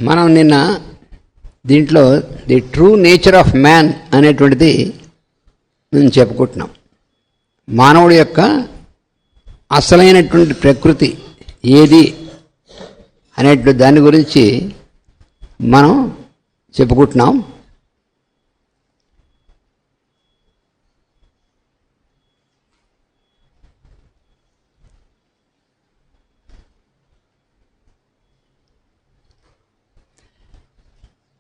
మనం నిన్న దీంట్లో the true nature of man అనేటువంటిది మేము చెప్పుకుంటున్నాం. మానవుడి యొక్క అసలైనటువంటి ప్రకృతి ఏది అనేటువంటి దాని గురించి మనం చెప్పుకుంటున్నాం.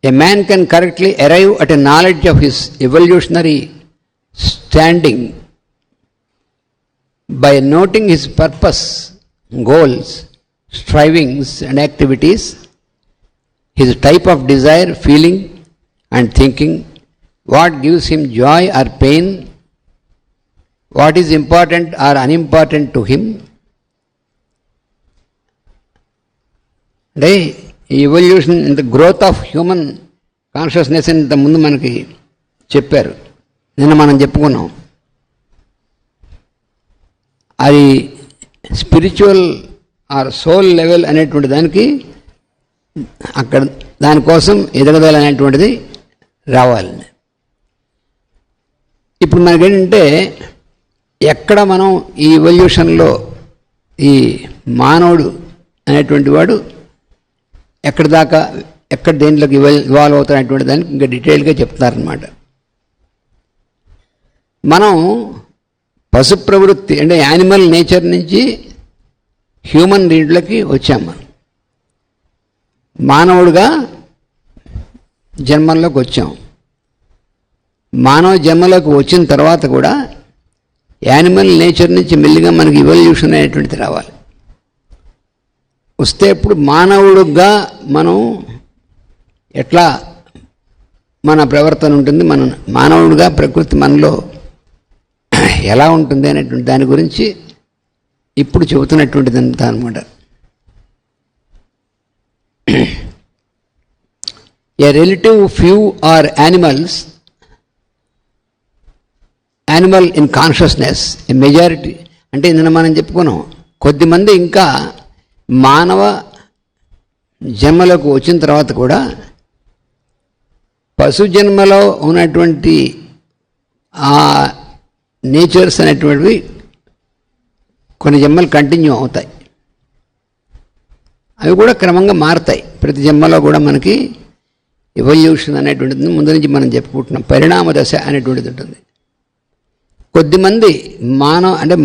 A man can correctly arrive at a knowledge of his evolutionary standing by noting his purpose, goals, strivings and activities, his type of desire, feeling and thinking, what gives him joy or pain, what is important or unimportant to him. Evolution in the growth of human consciousness ఇంత ముందు మనకి చెప్పారు, నిన్న మనం చెప్పుకున్నాం. అది spiritual are soul level అనేటువంటి దానికి అక్కడ దానికోసం ఎదగదల అనేటువంటిది రావాలి. ఇప్పుడు మనకేంటంటే ఎక్కడ మనం ఈ ఎవల్యూషన్లో ఈ మానవుడు అనేటువంటి వాడు ఎక్కడి దాకా ఎక్కడ దేంట్లోకి ఇవాల్వ్ అవుతారనేటువంటి దానికి ఇంకా డీటెయిల్గా చెప్తారనమాట. మనం పశు ప్రవృత్తి అంటే యానిమల్ నేచర్ నుంచి హ్యూమన్ దీంట్లోకి వచ్చాం. మనం మానవుడిగా జన్మల్లోకి వచ్చాం. మానవ జన్మలోకి వచ్చిన తర్వాత కూడా యానిమల్ నేచర్ నుంచి మెల్లిగా మనకి ఎవల్యూషన్ అనేటువంటిది రావాలి. వస్తే ఇప్పుడు మానవుడుగా మనం ఎట్లా మన ప్రవర్తన ఉంటుంది, మన మానవుడిగా ప్రకృతి మనలో ఎలా ఉంటుంది అనేటువంటి దాని గురించి ఇప్పుడు చెబుతున్నటువంటిది అంతా అనమాట. ఏ relative few are animal in consciousness, A majority అంటే నిన్న మనం చెప్పుకున్నాం. కొద్దిమంది ఇంకా మానవ జన్మలోకి వచ్చిన తర్వాత కూడా పశు జన్మలో ఉన్నటువంటి ఆ నేచర్స్ అనేటువంటివి కొన్ని జన్మలు కంటిన్యూ అవుతాయి. అవి కూడా క్రమంగా మారుతాయి. ప్రతి జన్మలో కూడా మనకి ఎవల్యూషన్ అనేటువంటిది ముందు నుంచి మనం చెప్పుకుంటున్నాం. పరిణామ దశ అనేటువంటిది ఉంటుంది. కొద్దిమంది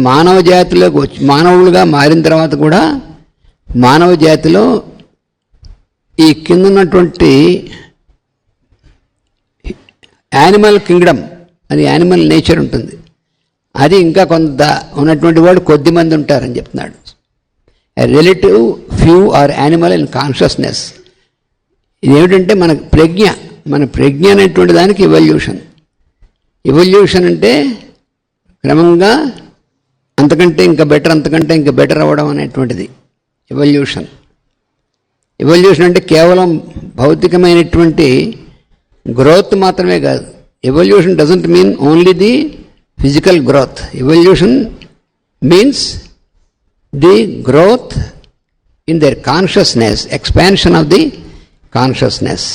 మానవ జాతిలోకి వచ్చి మానవులుగా మారిన తర్వాత కూడా మానవ జాతిలో ఈ కింద ఉన్నటువంటి యానిమల్ కింగ్డమ్ అది యానిమల్ నేచర్ ఉంటుంది. అది ఇంకా కొంత ఉన్నటువంటి వాడు కొద్దిమంది ఉంటారని చెప్తున్నాడు. Relative few are animal in consciousness. ఇదేమిటంటే మన ప్రజ్ఞ అనేటువంటి దానికి ఎవల్యూషన్ అంటే క్రమంగా అంతకంటే ఇంకా బెటర్ అవ్వడం అనేటువంటిది ఎవల్యూషన్ అంటే కేవలం భౌతికమైనటువంటి గ్రోత్ మాత్రమే కాదు. Evolution doesn't mean only the physical growth. Evolution means the growth in their consciousness, expansion of the consciousness.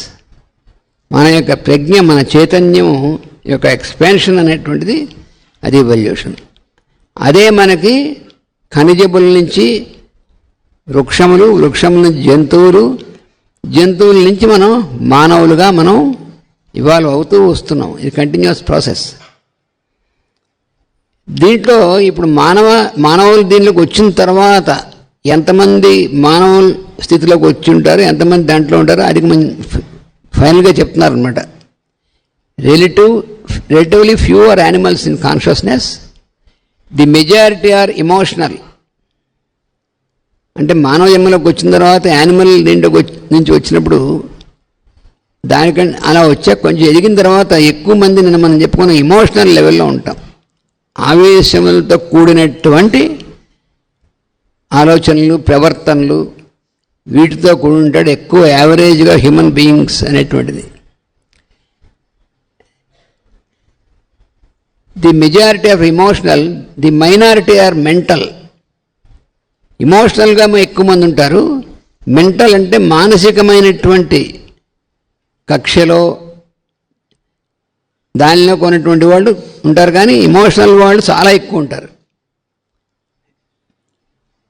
మన యొక్క ప్రజ్ఞ, మన చైతన్యం యొక్క ఎక్స్పాన్షన్ అనేటువంటిది అది ఎవల్యూషన్. అదే మనకి ఖనిజముల నుంచి వృక్షముల నుంచి జంతువుల నుంచి మనం మానవులుగా మనం ఇవాల్వ్ అవుతూ వస్తున్నాం. ఇది కంటిన్యూస్ ప్రాసెస్. దీంట్లో ఇప్పుడు మానవులు దీంట్లోకి వచ్చిన తర్వాత ఎంతమంది మానవుల స్థితిలోకి వచ్చి ఉంటారు, ఎంతమంది దాంట్లో ఉంటారో అది ఫైనల్గా చెప్తున్నారు అనమాట. Relatively few are animals in consciousness, the majority are emotional. అంటే మానవ జన్మలోకి వచ్చిన తర్వాత యానిమల్ నుంచి వచ్చినప్పుడు దానికంటే అలా వచ్చాక కొంచెం ఎదిగిన తర్వాత ఎక్కువ మంది నిన్న మనం చెప్పుకున్న ఎమోషనల్ లెవెల్లో ఉంటాం. ఆవేశములతో కూడినటువంటి ఆలోచనలు, ప్రవర్తనలు వీటితో కూడి ఉంటాడు ఎక్కువ యావరేజ్గా హ్యూమన్ బీయింగ్స్ అనేటువంటిది. The majority of emotional, the minority are mental. ఎమోషనల్గా ఎక్కువ మంది ఉంటారు, మెంటల్ అంటే మానసికమైనటువంటి కక్షలో దానిలో కొన్నటువంటి వాళ్ళు ఉంటారు, కానీ ఎమోషనల్ వాళ్ళు చాలా ఎక్కువ ఉంటారు.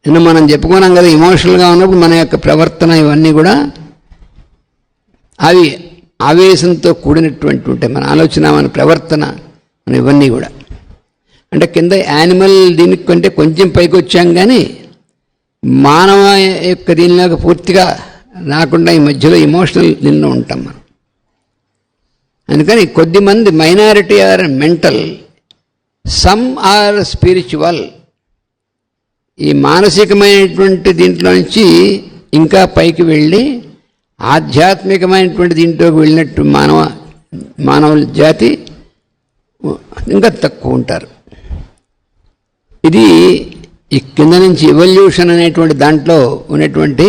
నిన్న మనం చెప్పుకున్నాం కదా, ఎమోషనల్గా ఉన్నప్పుడు మన యొక్క ప్రవర్తన ఇవన్నీ కూడా అవి ఆవేశంతో కూడినటువంటి ఉంటాయి. మన ఆలోచన, మన ప్రవర్తన, మన ఇవన్నీ కూడా. అంటే కింద యానిమల్ దీనికి కంటే కొంచెం పైకి వచ్చాం, కానీ మానవ యొక్క దీనిలోకి పూర్తిగా రాకుండా ఈ మధ్యలో ఎమోషనల్ దీనిలో ఉంటాం మనం. అందుకని కొద్దిమంది minority are mental, some are spiritual. ఈ మానసికమైనటువంటి దీంట్లో నుంచి ఇంకా పైకి వెళ్ళి ఆధ్యాత్మికమైనటువంటి దీంట్లోకి వెళ్ళినట్టు మానవ జాతి ఇంకా తక్కువ ఉంటారు. ఇది ఈ కింద నుంచి ఎవల్యూషన్ అనేటువంటి దాంట్లో ఉన్నటువంటి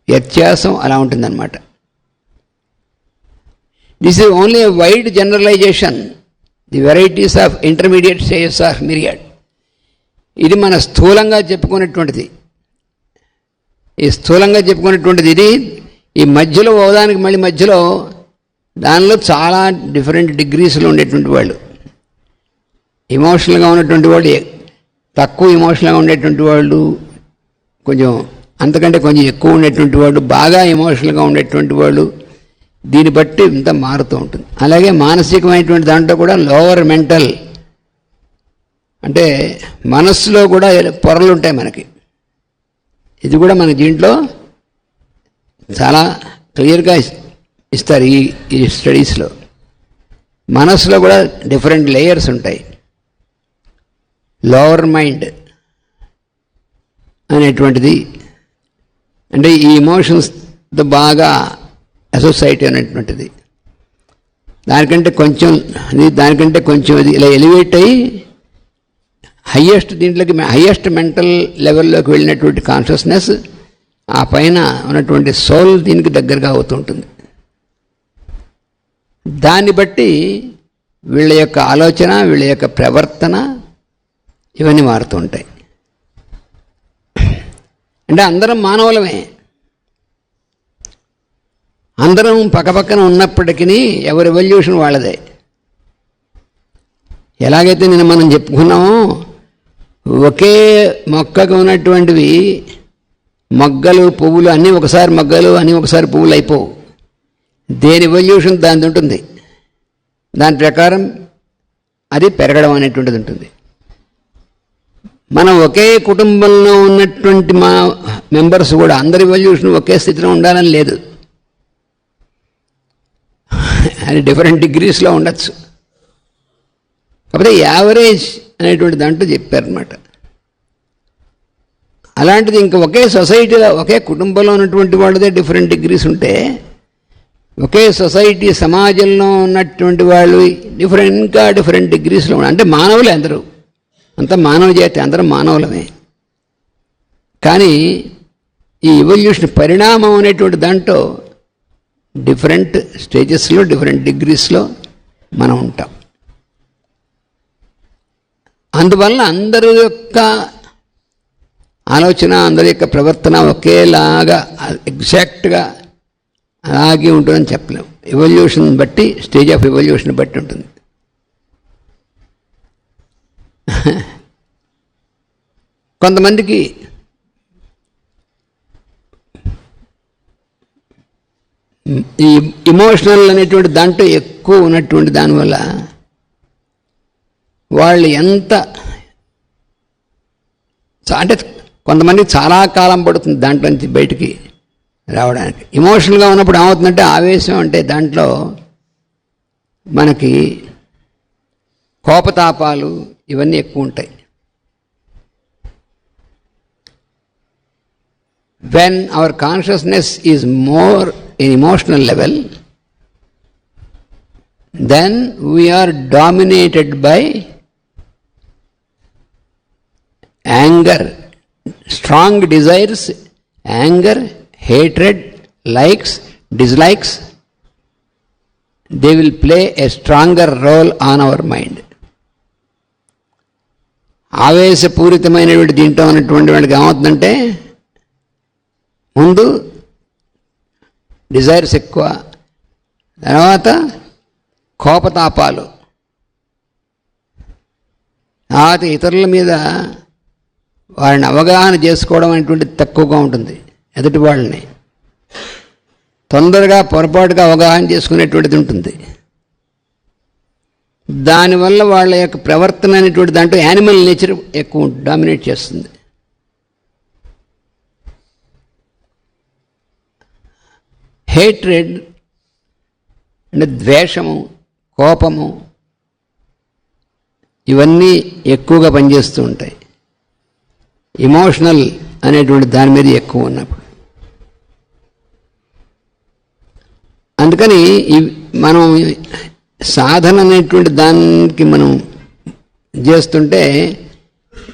వ్యత్యాసం అలా ఉంటుందన్నమాట. This is only a wide generalisation. The varieties of intermediate stages are myriad. ఇది మన స్థూలంగా చెప్పుకునేటువంటిది. ఈ స్థూలంగా చెప్పుకునేటువంటిది ఇది. ఈ మధ్యలో ఓదానికి మళ్ళీ మధ్యలో దానిలో చాలా డిఫరెంట్ డిగ్రీస్లో ఉండేటువంటి వాళ్ళు, ఎమోషనల్గా ఉన్నటువంటి వాళ్ళు, తక్కువ ఎమోషనల్గా ఉండేటువంటి వాళ్ళు, కొంచెం అంతకంటే కొంచెం ఎక్కువ ఉండేటువంటి వాళ్ళు, బాగా ఎమోషనల్గా ఉండేటువంటి వాళ్ళు, దీన్ని బట్టి ఇంత మారుతూ ఉంటుంది. అలాగే మానసికమైనటువంటి దాంట్లో కూడా లోవర్ మెంటల్, అంటే మనస్సులో కూడా పొరలు ఉంటాయి మనకి. ఇది కూడా మన దీంట్లో చాలా క్లియర్గా ఇస్తారు ఈ స్టడీస్లో. మనస్సులో కూడా డిఫరెంట్ లేయర్స్ ఉంటాయి. లోవర్ మైండ్ అనేటువంటిది అంటే ఈ ఎమోషన్స్తో బాగా అసోసియేట్ అనేటువంటిది. దానికంటే కొంచెం అది ఇలా ఎలివేట్ అయ్యి హయ్యెస్ట్ మెంటల్ లెవెల్లోకి వెళ్ళినటువంటి కాన్షియస్నెస్, ఆ పైన ఉన్నటువంటి సోల్ దీనికి దగ్గరగా అవుతుంటుంది. దాన్ని బట్టి వీళ్ళ యొక్క ఆలోచన, వీళ్ళ యొక్క ప్రవర్తన ఇవన్నీ మారుతూ ఉంటాయి. అంటే అందరం మానవులమే, అందరం పక్కపక్కన ఉన్నప్పటికీ ఎవరి ఎవల్యూషన్ వాళ్ళదే. ఎలాగైతే నిన్న మనం చెప్పుకున్నామో, ఒకే మొక్కకు ఉన్నటువంటివి మొగ్గలు, పువ్వులు అన్నీ ఒకసారి మొగ్గలు, అన్నీ ఒకసారి పువ్వులు అయిపోవు. దేని ఎవల్యూషన్ దాని ఉంటుంది. దాని ప్రకారం అది పెరగడం అనేటువంటిది ఉంటుంది. మనం ఒకే కుటుంబంలో ఉన్నటువంటి మా మెంబర్స్ కూడా అందరి ఎవల్యూషన్ ఒకే స్థితిలో ఉండాలని లేదు. అది డిఫరెంట్ డిగ్రీస్లో ఉండొచ్చు. కాకపోతే యావరేజ్ అనేటువంటి దాంట్లో చెప్పారనమాట. అలాంటిది ఇంకా ఒకే సొసైటీలో, ఒకే కుటుంబంలో ఉన్నటువంటి వాళ్ళదే డిఫరెంట్ డిగ్రీస్ ఉంటే, ఒకే సొసైటీ సమాజంలో ఉన్నటువంటి వాళ్ళు ఇంకా డిఫరెంట్ డిగ్రీస్లో ఉన్నారు. అంటే మానవులే అందరూ, అంతా మానవ జాతి, అందరం మానవులమే. కానీ ఈ ఎవల్యూషన్ పరిణామం అనేటువంటి దాంట్లో డిఫరెంట్ స్టేజెస్లో, డిఫరెంట్ డిగ్రీస్లో మనం ఉంటాం. అందువల్ల అందరి యొక్క ఆలోచన, అందరి యొక్క ప్రవర్తన ఒకేలాగా ఎగ్జాక్ట్గా అలాగే ఉంటుందని చెప్పలేము. ఎవల్యూషన్ బట్టి, స్టేజ్ ఆఫ్ ఎవల్యూషన్ బట్టి ఉంటుంది. కొంతమందికి ఈ ఎమోషనల్ అనేటువంటి దాంట్లో ఎక్కువ ఉన్నటువంటి దానివల్ల వాళ్ళు అంటే కొంతమందికి చాలా కాలం పడుతుంది దాంట్లో నుంచి బయటికి రావడానికి. ఎమోషనల్గా ఉన్నప్పుడు ఏమవుతుందంటే, ఆవేశం అంటే దాంట్లో మనకి కోపతాపాలు ఇవన్నీ ఎక్కువ ఉంటాయి. when our consciousness is more in emotional level, then we are dominated by anger, strong desires, anger, hatred, likes, dislikes. They will play a stronger role on our mind. ఆవేశపూరితమైనటువంటి దీంట్లో ఉన్నటువంటి వాళ్ళకి ఏమవుతుందంటే, ముందు డిజైర్స్ ఎక్కువ, తర్వాత కోపతాపాలు, తర్వాత ఇతరుల మీద వారిని అవగాహన చేసుకోవడం అనేటువంటిది తక్కువగా ఉంటుంది. ఎదుటి వాళ్ళని తొందరగా పొరపాటుగా అవగాహన చేసుకునేటువంటిది ఉంటుంది. దానివల్ల వాళ్ళ యొక్క ప్రవర్తన అనేటువంటి దాంట్లో యానిమల్ నేచర్ ఎక్కువ డామినేట్ చేస్తుంది. హేట్రెడ్ అంటే ద్వేషము, కోపము, ఇవన్నీ ఎక్కువగా పనిచేస్తూ ఉంటాయి ఎమోషనల్ అనేటువంటి దాని మీద ఎక్కువ ఉన్నప్పుడు. అందుకని మనం సాధన అనేటువంటి దానికి మనం చేస్తుంటే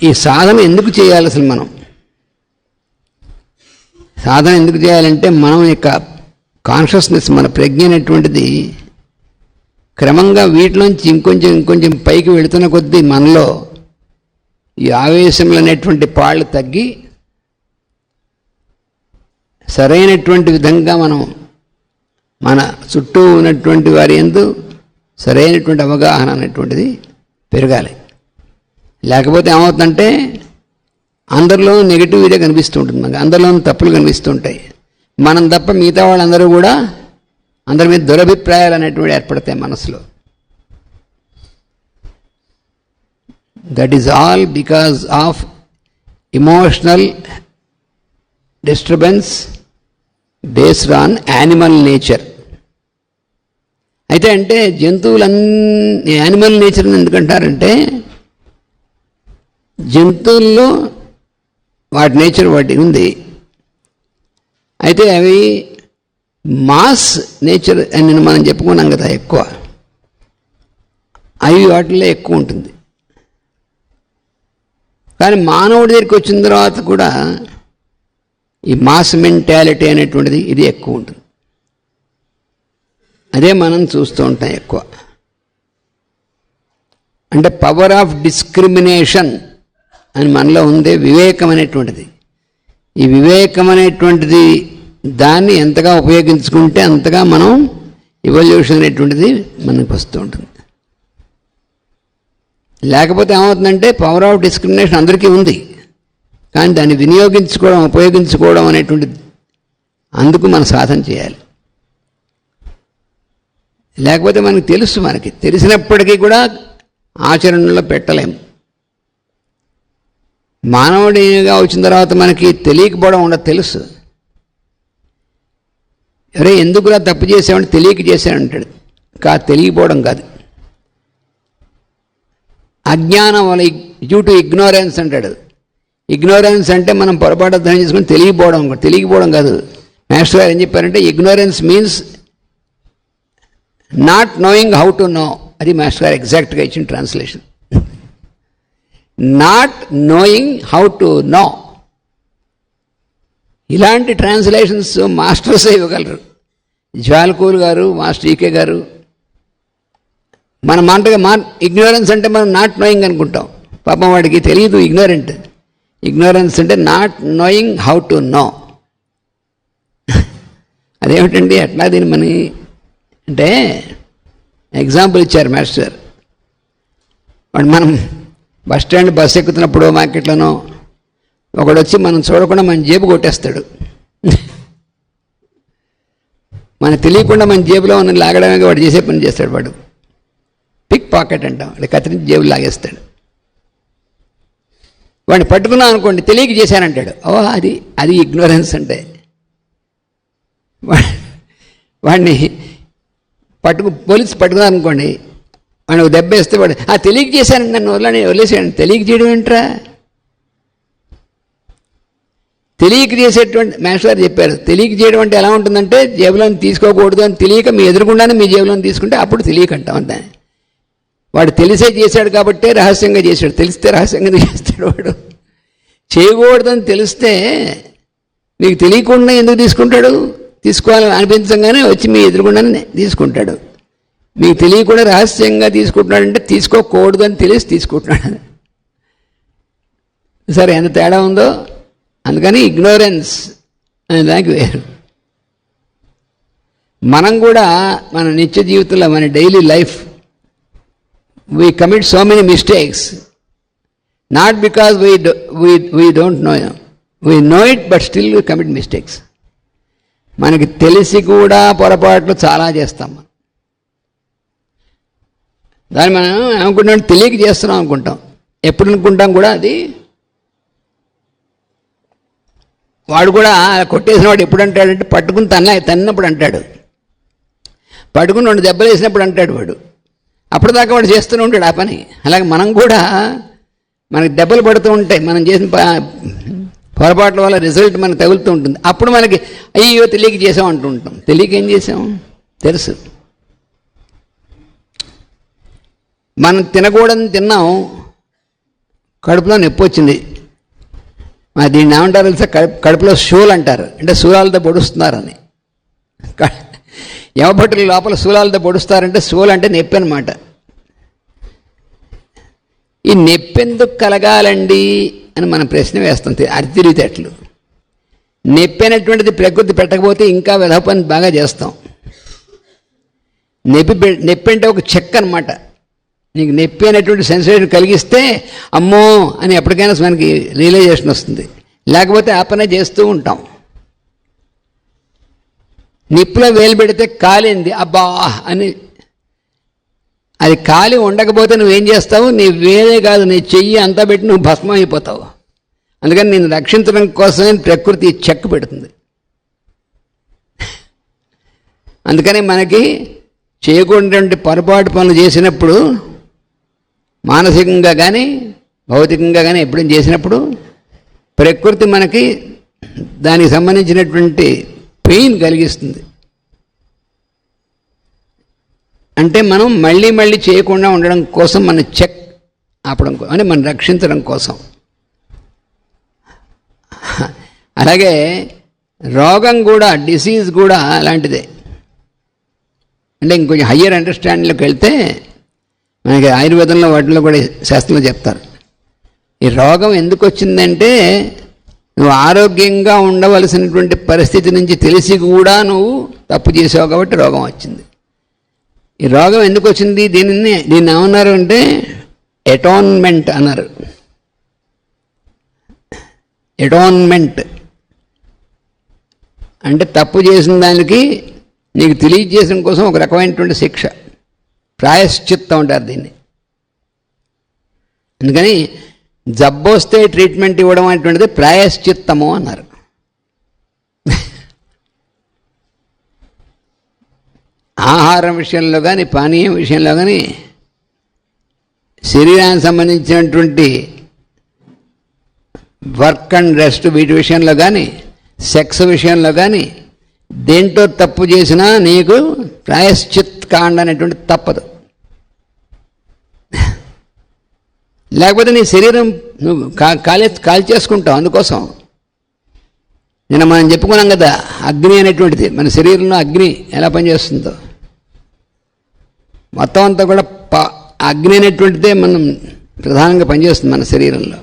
ఈ సాధన ఎందుకు చేయాలి? అసలు మనం సాధన ఎందుకు చేయాలంటే మనం యొక్క కాన్షియస్నెస్, మన ప్రజ్ఞ అనేటువంటిది క్రమంగా వీటిలోంచి ఇంకొంచెం పైకి వెళుతున్న కొద్దీ మనలో ఈ ఆవేశములు అనేటువంటి పాళ్ళు తగ్గి సరైనటువంటి విధంగా మనం మన చుట్టూ ఉన్నటువంటి వారి యందు సరైనటువంటి అవగాహన అనేటువంటిది పెరగాలి. లేకపోతే ఏమవుతుందంటే అందరిలో నెగిటివిటీ కనిపిస్తూ ఉంటుంది, మనకి అందరిలోనూ తప్పులు కనిపిస్తూ ఉంటాయి. మనం తప్ప మిగతా వాళ్ళందరూ కూడా అందరి మీద దురభిప్రాయాలు అనేటువంటి ఏర్పడతాయి మనసులో. That is all because of emotional disturbance based on animal nature. అయితే అంటే జంతువులన్నీ యానిమల్ నేచర్ని ఎందుకంటారంటే జంతువుల్లో వాటి నేచర్ వాటి ఉంది. అయితే అవి మాస్ నేచర్ అని మనం చెప్పుకున్నాం కదా, ఎక్కువ అవి వాటిల్లో ఎక్కువ ఉంటుంది. కానీ మానవుడి దగ్గరికి వచ్చిన తర్వాత కూడా ఈ మాస్ మెంటాలిటీ అనేటువంటిది ఇది ఎక్కువ ఉంటుంది. అదే మనం చూస్తూ ఉంటాం ఎక్కువ. అంటే పవర్ ఆఫ్ డిస్క్రిమినేషన్ అని మనలో ఉందే వివేకం అనేటువంటిది. ఈ వివేకం అనేటువంటిది దాన్ని ఎంతగా ఉపయోగించుకుంటే అంతగా మనం ఎవల్యూషన్ అనేటువంటిది మనకు వస్తూ ఉంటుంది. లేకపోతే ఏమవుతుందంటే పవర్ ఆఫ్ డిస్క్రిమినేషన్ అందరికీ ఉంది, కానీ దాన్ని వినియోగించుకోవడం, ఉపయోగించుకోవడం అనేటువంటిది అందుకు మనం సాధన చేయాలి. లేకపోతే మనకి తెలుసు, మనకి తెలిసినప్పటికీ కూడా ఆచరణలో పెట్టలేము. మానవుడిగా వచ్చిన తర్వాత మనకి తెలియకపోవడం ఉండదు, తెలుసు. అరే ఎందుకులా తప్పు చేసామంటే తెలియక చేశానంటాడు, తెలియకపోవడం కాదు. అజ్ఞానం వల్ల డ్యూ టు ఇగ్నోరెన్స్ అంటాడు. ఇగ్నోరెన్స్ అంటే మనం పొరపాటు అర్థం చేసుకుని తెలియకపోవడం కాదు. మాస్టర్ గారు ఏం చెప్పారంటే ignorance means not knowing how to know. అది మాస్టర్ గారు ఎగ్జాక్ట్గా ఇచ్చిన translation. Not knowing how to know. ఇలాంటి ట్రాన్స్లేషన్స్ మాస్టర్స్ ఇవ్వగలరు. జ్వాలకూల్ గారు, మాస్టర్ ఈకే గారు. మన మాటగా ఇగ్నోరెన్స్ అంటే మనం నాట్ నోయింగ్ అనుకుంటాం. పాపం వాడికి తెలియదు ఇగ్నోరెంట్. ఇగ్నోరెన్స్ అంటే not knowing how to know. అదేమిటండి అట్లా దీన్ని మన అంటే ఎగ్జాంపుల్ ఇచ్చారు మాస్టర్. వాడు మనం బస్ స్టాండ్ బస్సు ఎక్కుతున్నప్పుడు మార్కెట్లోనో ఒకడు వచ్చి మనం చూడకుండా మన జేబు కొట్టేస్తాడు. మనకు తెలియకుండా మన జేబులో ఉన్న లాగడమే వాడు చేసే పని చేస్తాడు. వాడు పిక్ పాకెట్ అంటాం, వాడు కత్తిరించి జేబులు లాగేస్తాడు. వాడిని పట్టుకున్నాం అనుకోండి, తెలియక చేశానంటాడు. అది ఇగ్నోరెన్స్ అంటే. వాడిని పోలీసు పట్టుకున్నాను అనుకోండి, వాడిని ఒక దెబ్బ వేస్తే వాడు తెలియక చేశానండి, నన్ను వదిలేసాను. తెలియక చేయడం ఏంట్రా? తెలియక చేసేటువంటి మాస్టర్ గారు చెప్పారు, తెలియక చేయడం అంటే ఎలా ఉంటుందంటే జేబులోని తీసుకోకూడదు అని తెలియక మీ ఎదురుకుండానే మీ జేబులోని తీసుకుంటే అప్పుడు తెలియక అంటాం. అంతే. వాడు తెలిసే చేశాడు కాబట్టే రహస్యంగా చేశాడు. తెలిస్తే రహస్యంగా చేస్తాడు. వాడు చేయకూడదని తెలిస్తే మీకు తెలియకుండా ఎందుకు తీసుకుంటాడు? తీసుకోవాలని అనిపించగానే వచ్చి మీ ఎదురుకుండానే తీసుకుంటాడు. మీకు తెలియకుండా రహస్యంగా తీసుకుంటున్నాడంటే తీసుకోకూడదు అని తెలిసి తీసుకుంటున్నాడు. సరే, ఎంత తేడా ఉందో. అందుకని ఇగ్నోరెన్స్ అనే దానికి వేరు. మనం కూడా మన నిత్య జీవితంలో, మన daily life, we commit so many mistakes, not because we don't know, we know it, but still we commit mistakes. మనకి తెలిసి కూడా పొరపాట్లు చాలా చేస్తాం. దాన్ని మనం ఏమనుకుంటాం, తెలియక చేస్తున్నాం అనుకుంటాం. ఎప్పుడు అనుకుంటాం కూడా అది. వాడు కూడా కొట్టేసిన వాడు ఎప్పుడు అంటాడంటే, పట్టుకుని తన్నప్పుడు అంటాడు, పట్టుకుని 2 దెబ్బలు వేసినప్పుడు అంటాడు వాడు. అప్పటిదాకా వాడు చేస్తూనే ఉంటాడు ఆ పని. అలాగే మనం కూడా మనకి దెబ్బలు పడుతూ ఉంటాయి, మనం చేసిన పొరపాట్ల వల్ల రిజల్ట్ మనకు తగులుతూ ఉంటుంది. అప్పుడు మనకి అయ్యో తెలియక చేసాం అంటూ ఉంటాం. తెలియక ఏం చేసాం తెలుసు. మనం తినకూడదని తిన్నాం, కడుపులో నొప్పి వచ్చింది. దీన్ని ఏమంటారు తెలుసా, కడుపులో శూలు అంటారు. అంటే శూలాలతో పొడుస్తున్నారని. యమభటులు లోపల శూలాలతో పొడుస్తారంటే, శూలు అంటే నొప్పి అనమాట. ఈ నొప్పి ఎందుకు కలగాలండి అని మనం ప్రశ్న వేస్తాం. అరితిరితేటలు. నొప్పి అనేటువంటిది ప్రకృతి పెట్టకపోతే ఇంకా వెధవ పని బాగా చేస్తాం. నొప్పి అంటే ఒక చెక్ అనమాట. నీకు నొప్పి అనేటువంటి సెన్సేషన్ కలిగిస్తే అమ్మో అని ఎప్పటికైనా మనకి రియలైజేషన్ వస్తుంది. లేకపోతే ఆ పనే చేస్తూ ఉంటాం. నిప్పులో వేలు పెడితే కాలింది, అబ్బా అని. అది కాలి ఉండకపోతే నువ్వేం చేస్తావు, నీ వేలే కాదు నీ చెయ్యి అంతా పెట్టి నువ్వు భస్మం అయిపోతావు. అందుకని నేను రక్షించడం కోసమే ప్రకృతి చెక్ పెడుతుంది. అందుకని మనకి చేయకూడనటువంటి పొరపాటు పనులు చేసినప్పుడు, మానసికంగా కానీ భౌతికంగా కానీ ఎప్పుడైనా చేసినప్పుడు, ప్రకృతి మనకి దానికి సంబంధించినటువంటి పెయిన్ కలిగిస్తుంది. అంటే మనం మళ్ళీ మళ్ళీ చేయకుండా ఉండడం కోసం, మన చెక్ ఆపడం అంటే మనం రక్షించడం కోసం. అలాగే రోగం కూడా, డిసీజ్ కూడా అలాంటిదే. అంటే ఇంకొంచెం హయ్యర్ అండర్స్టాండింగ్లోకి వెళ్తే మనకి ఆయుర్వేదంలో వాటిలో కూడా శాస్త్రంలో చెప్తారు. ఈ రోగం ఎందుకు వచ్చిందంటే, నువ్వు ఆరోగ్యంగా ఉండవలసినటువంటి పరిస్థితి నుంచి తెలిసి కూడా నువ్వు తప్పు చేసావు కాబట్టి రోగం వచ్చింది. ఈ రోగం ఎందుకు వచ్చింది, దీన్ని ఏమన్నారు అంటే అటోన్మెంట్ అన్నారు. అటోన్మెంట్ అంటే తప్పు చేసిన దానికి నీకు తెలియజేయడం కోసం ఒక రకమైనటువంటి శిక్ష, ప్రాయశ్చిత్తం అంటారు దీన్ని. అందుకని జబ్బు వస్తే ట్రీట్మెంట్ ఇవ్వడం అనేటువంటిది ప్రాయశ్చిత్తము అన్నారు. ఆహారం విషయంలో కానీ, పానీయం విషయంలో కానీ, శరీరానికి సంబంధించినటువంటి వర్క్ అండ్ రెస్ట్ వీటి విషయంలో కానీ, సెక్స్ విషయంలో కానీ, దేంట్లో తప్పు చేసినా నీకు ప్రాయశ్చిత్ కాండ అనేటువంటి తప్పదు. లేకపోతే నీ శరీరం నువ్వు కాల్ చేసుకుంటావు. అందుకోసం నిన్న మనం చెప్పుకున్నాం కదా, అగ్ని అనేటువంటిది మన శరీరంలో అగ్ని ఎలా పనిచేస్తుందో మొత్తం అంతా కూడా అగ్ని అనేటువంటిదే మనం ప్రధానంగా పనిచేస్తుంది మన శరీరంలో.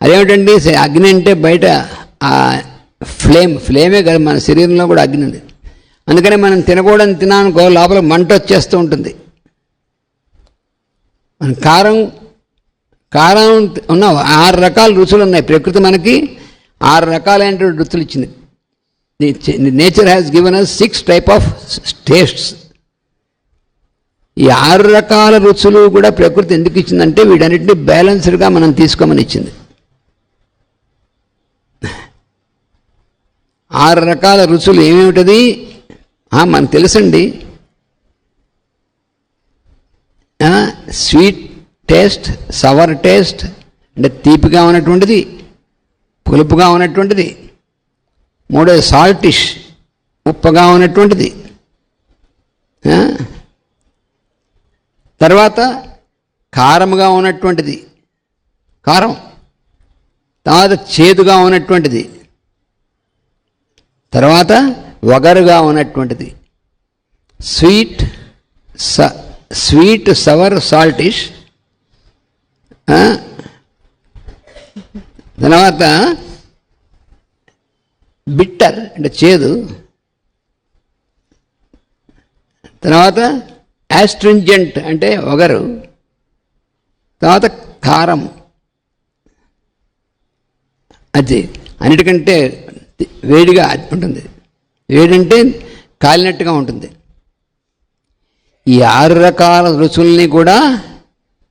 అదేమిటండి అగ్ని అంటే బయట ఆ ఫ్లేమే కదా, మన శరీరంలో కూడా అగ్ని ఉంది. అందుకని మనం తినకూడని తినానుకో లోపల మంట వచ్చేస్తూ ఉంటుంది. మన కారం ఉన్న 6 రకాల రుచులు ఉన్నాయి. ప్రకృతి మనకి 6 రకాలైనటువంటి రుచులు ఇచ్చింది. Nature has given us 6 types of tastes. ఈ 6 రకాల రుచులు కూడా ప్రకృతి ఎందుకు ఇచ్చిందంటే వీటన్నిటిని బ్యాలెన్స్డ్గా మనం తీసుకోమని ఇచ్చింది. 6 రకాల రుచులు ఏమేమిటది మనకు తెలుసండి. స్వీట్ టేస్ట్, సవర్ టేస్ట్ అంటే తీపిగా ఉన్నటువంటిది, పులుపుగా ఉన్నటువంటిది. మూడోది సాల్టిష్, ఉప్పగా ఉన్నటువంటిది. తర్వాత కారముగా ఉన్నటువంటిది, కారం. తర్వాత చేదుగా ఉన్నటువంటిది, తర్వాత వగరుగా ఉన్నటువంటిది. స్వీట్ సవర్ సాల్టిష్, తర్వాత బిట్టర్ అంటే చేదు, తర్వాత యాస్ట్రింజెంట్ అంటే ఒగరు, తర్వాత కారం. అది అన్నిటికంటే వేడిగా ఉంటుంది, వేడంటే కాలినట్టుగా ఉంటుంది. ఈ 6 రకాల రుచుల్ని కూడా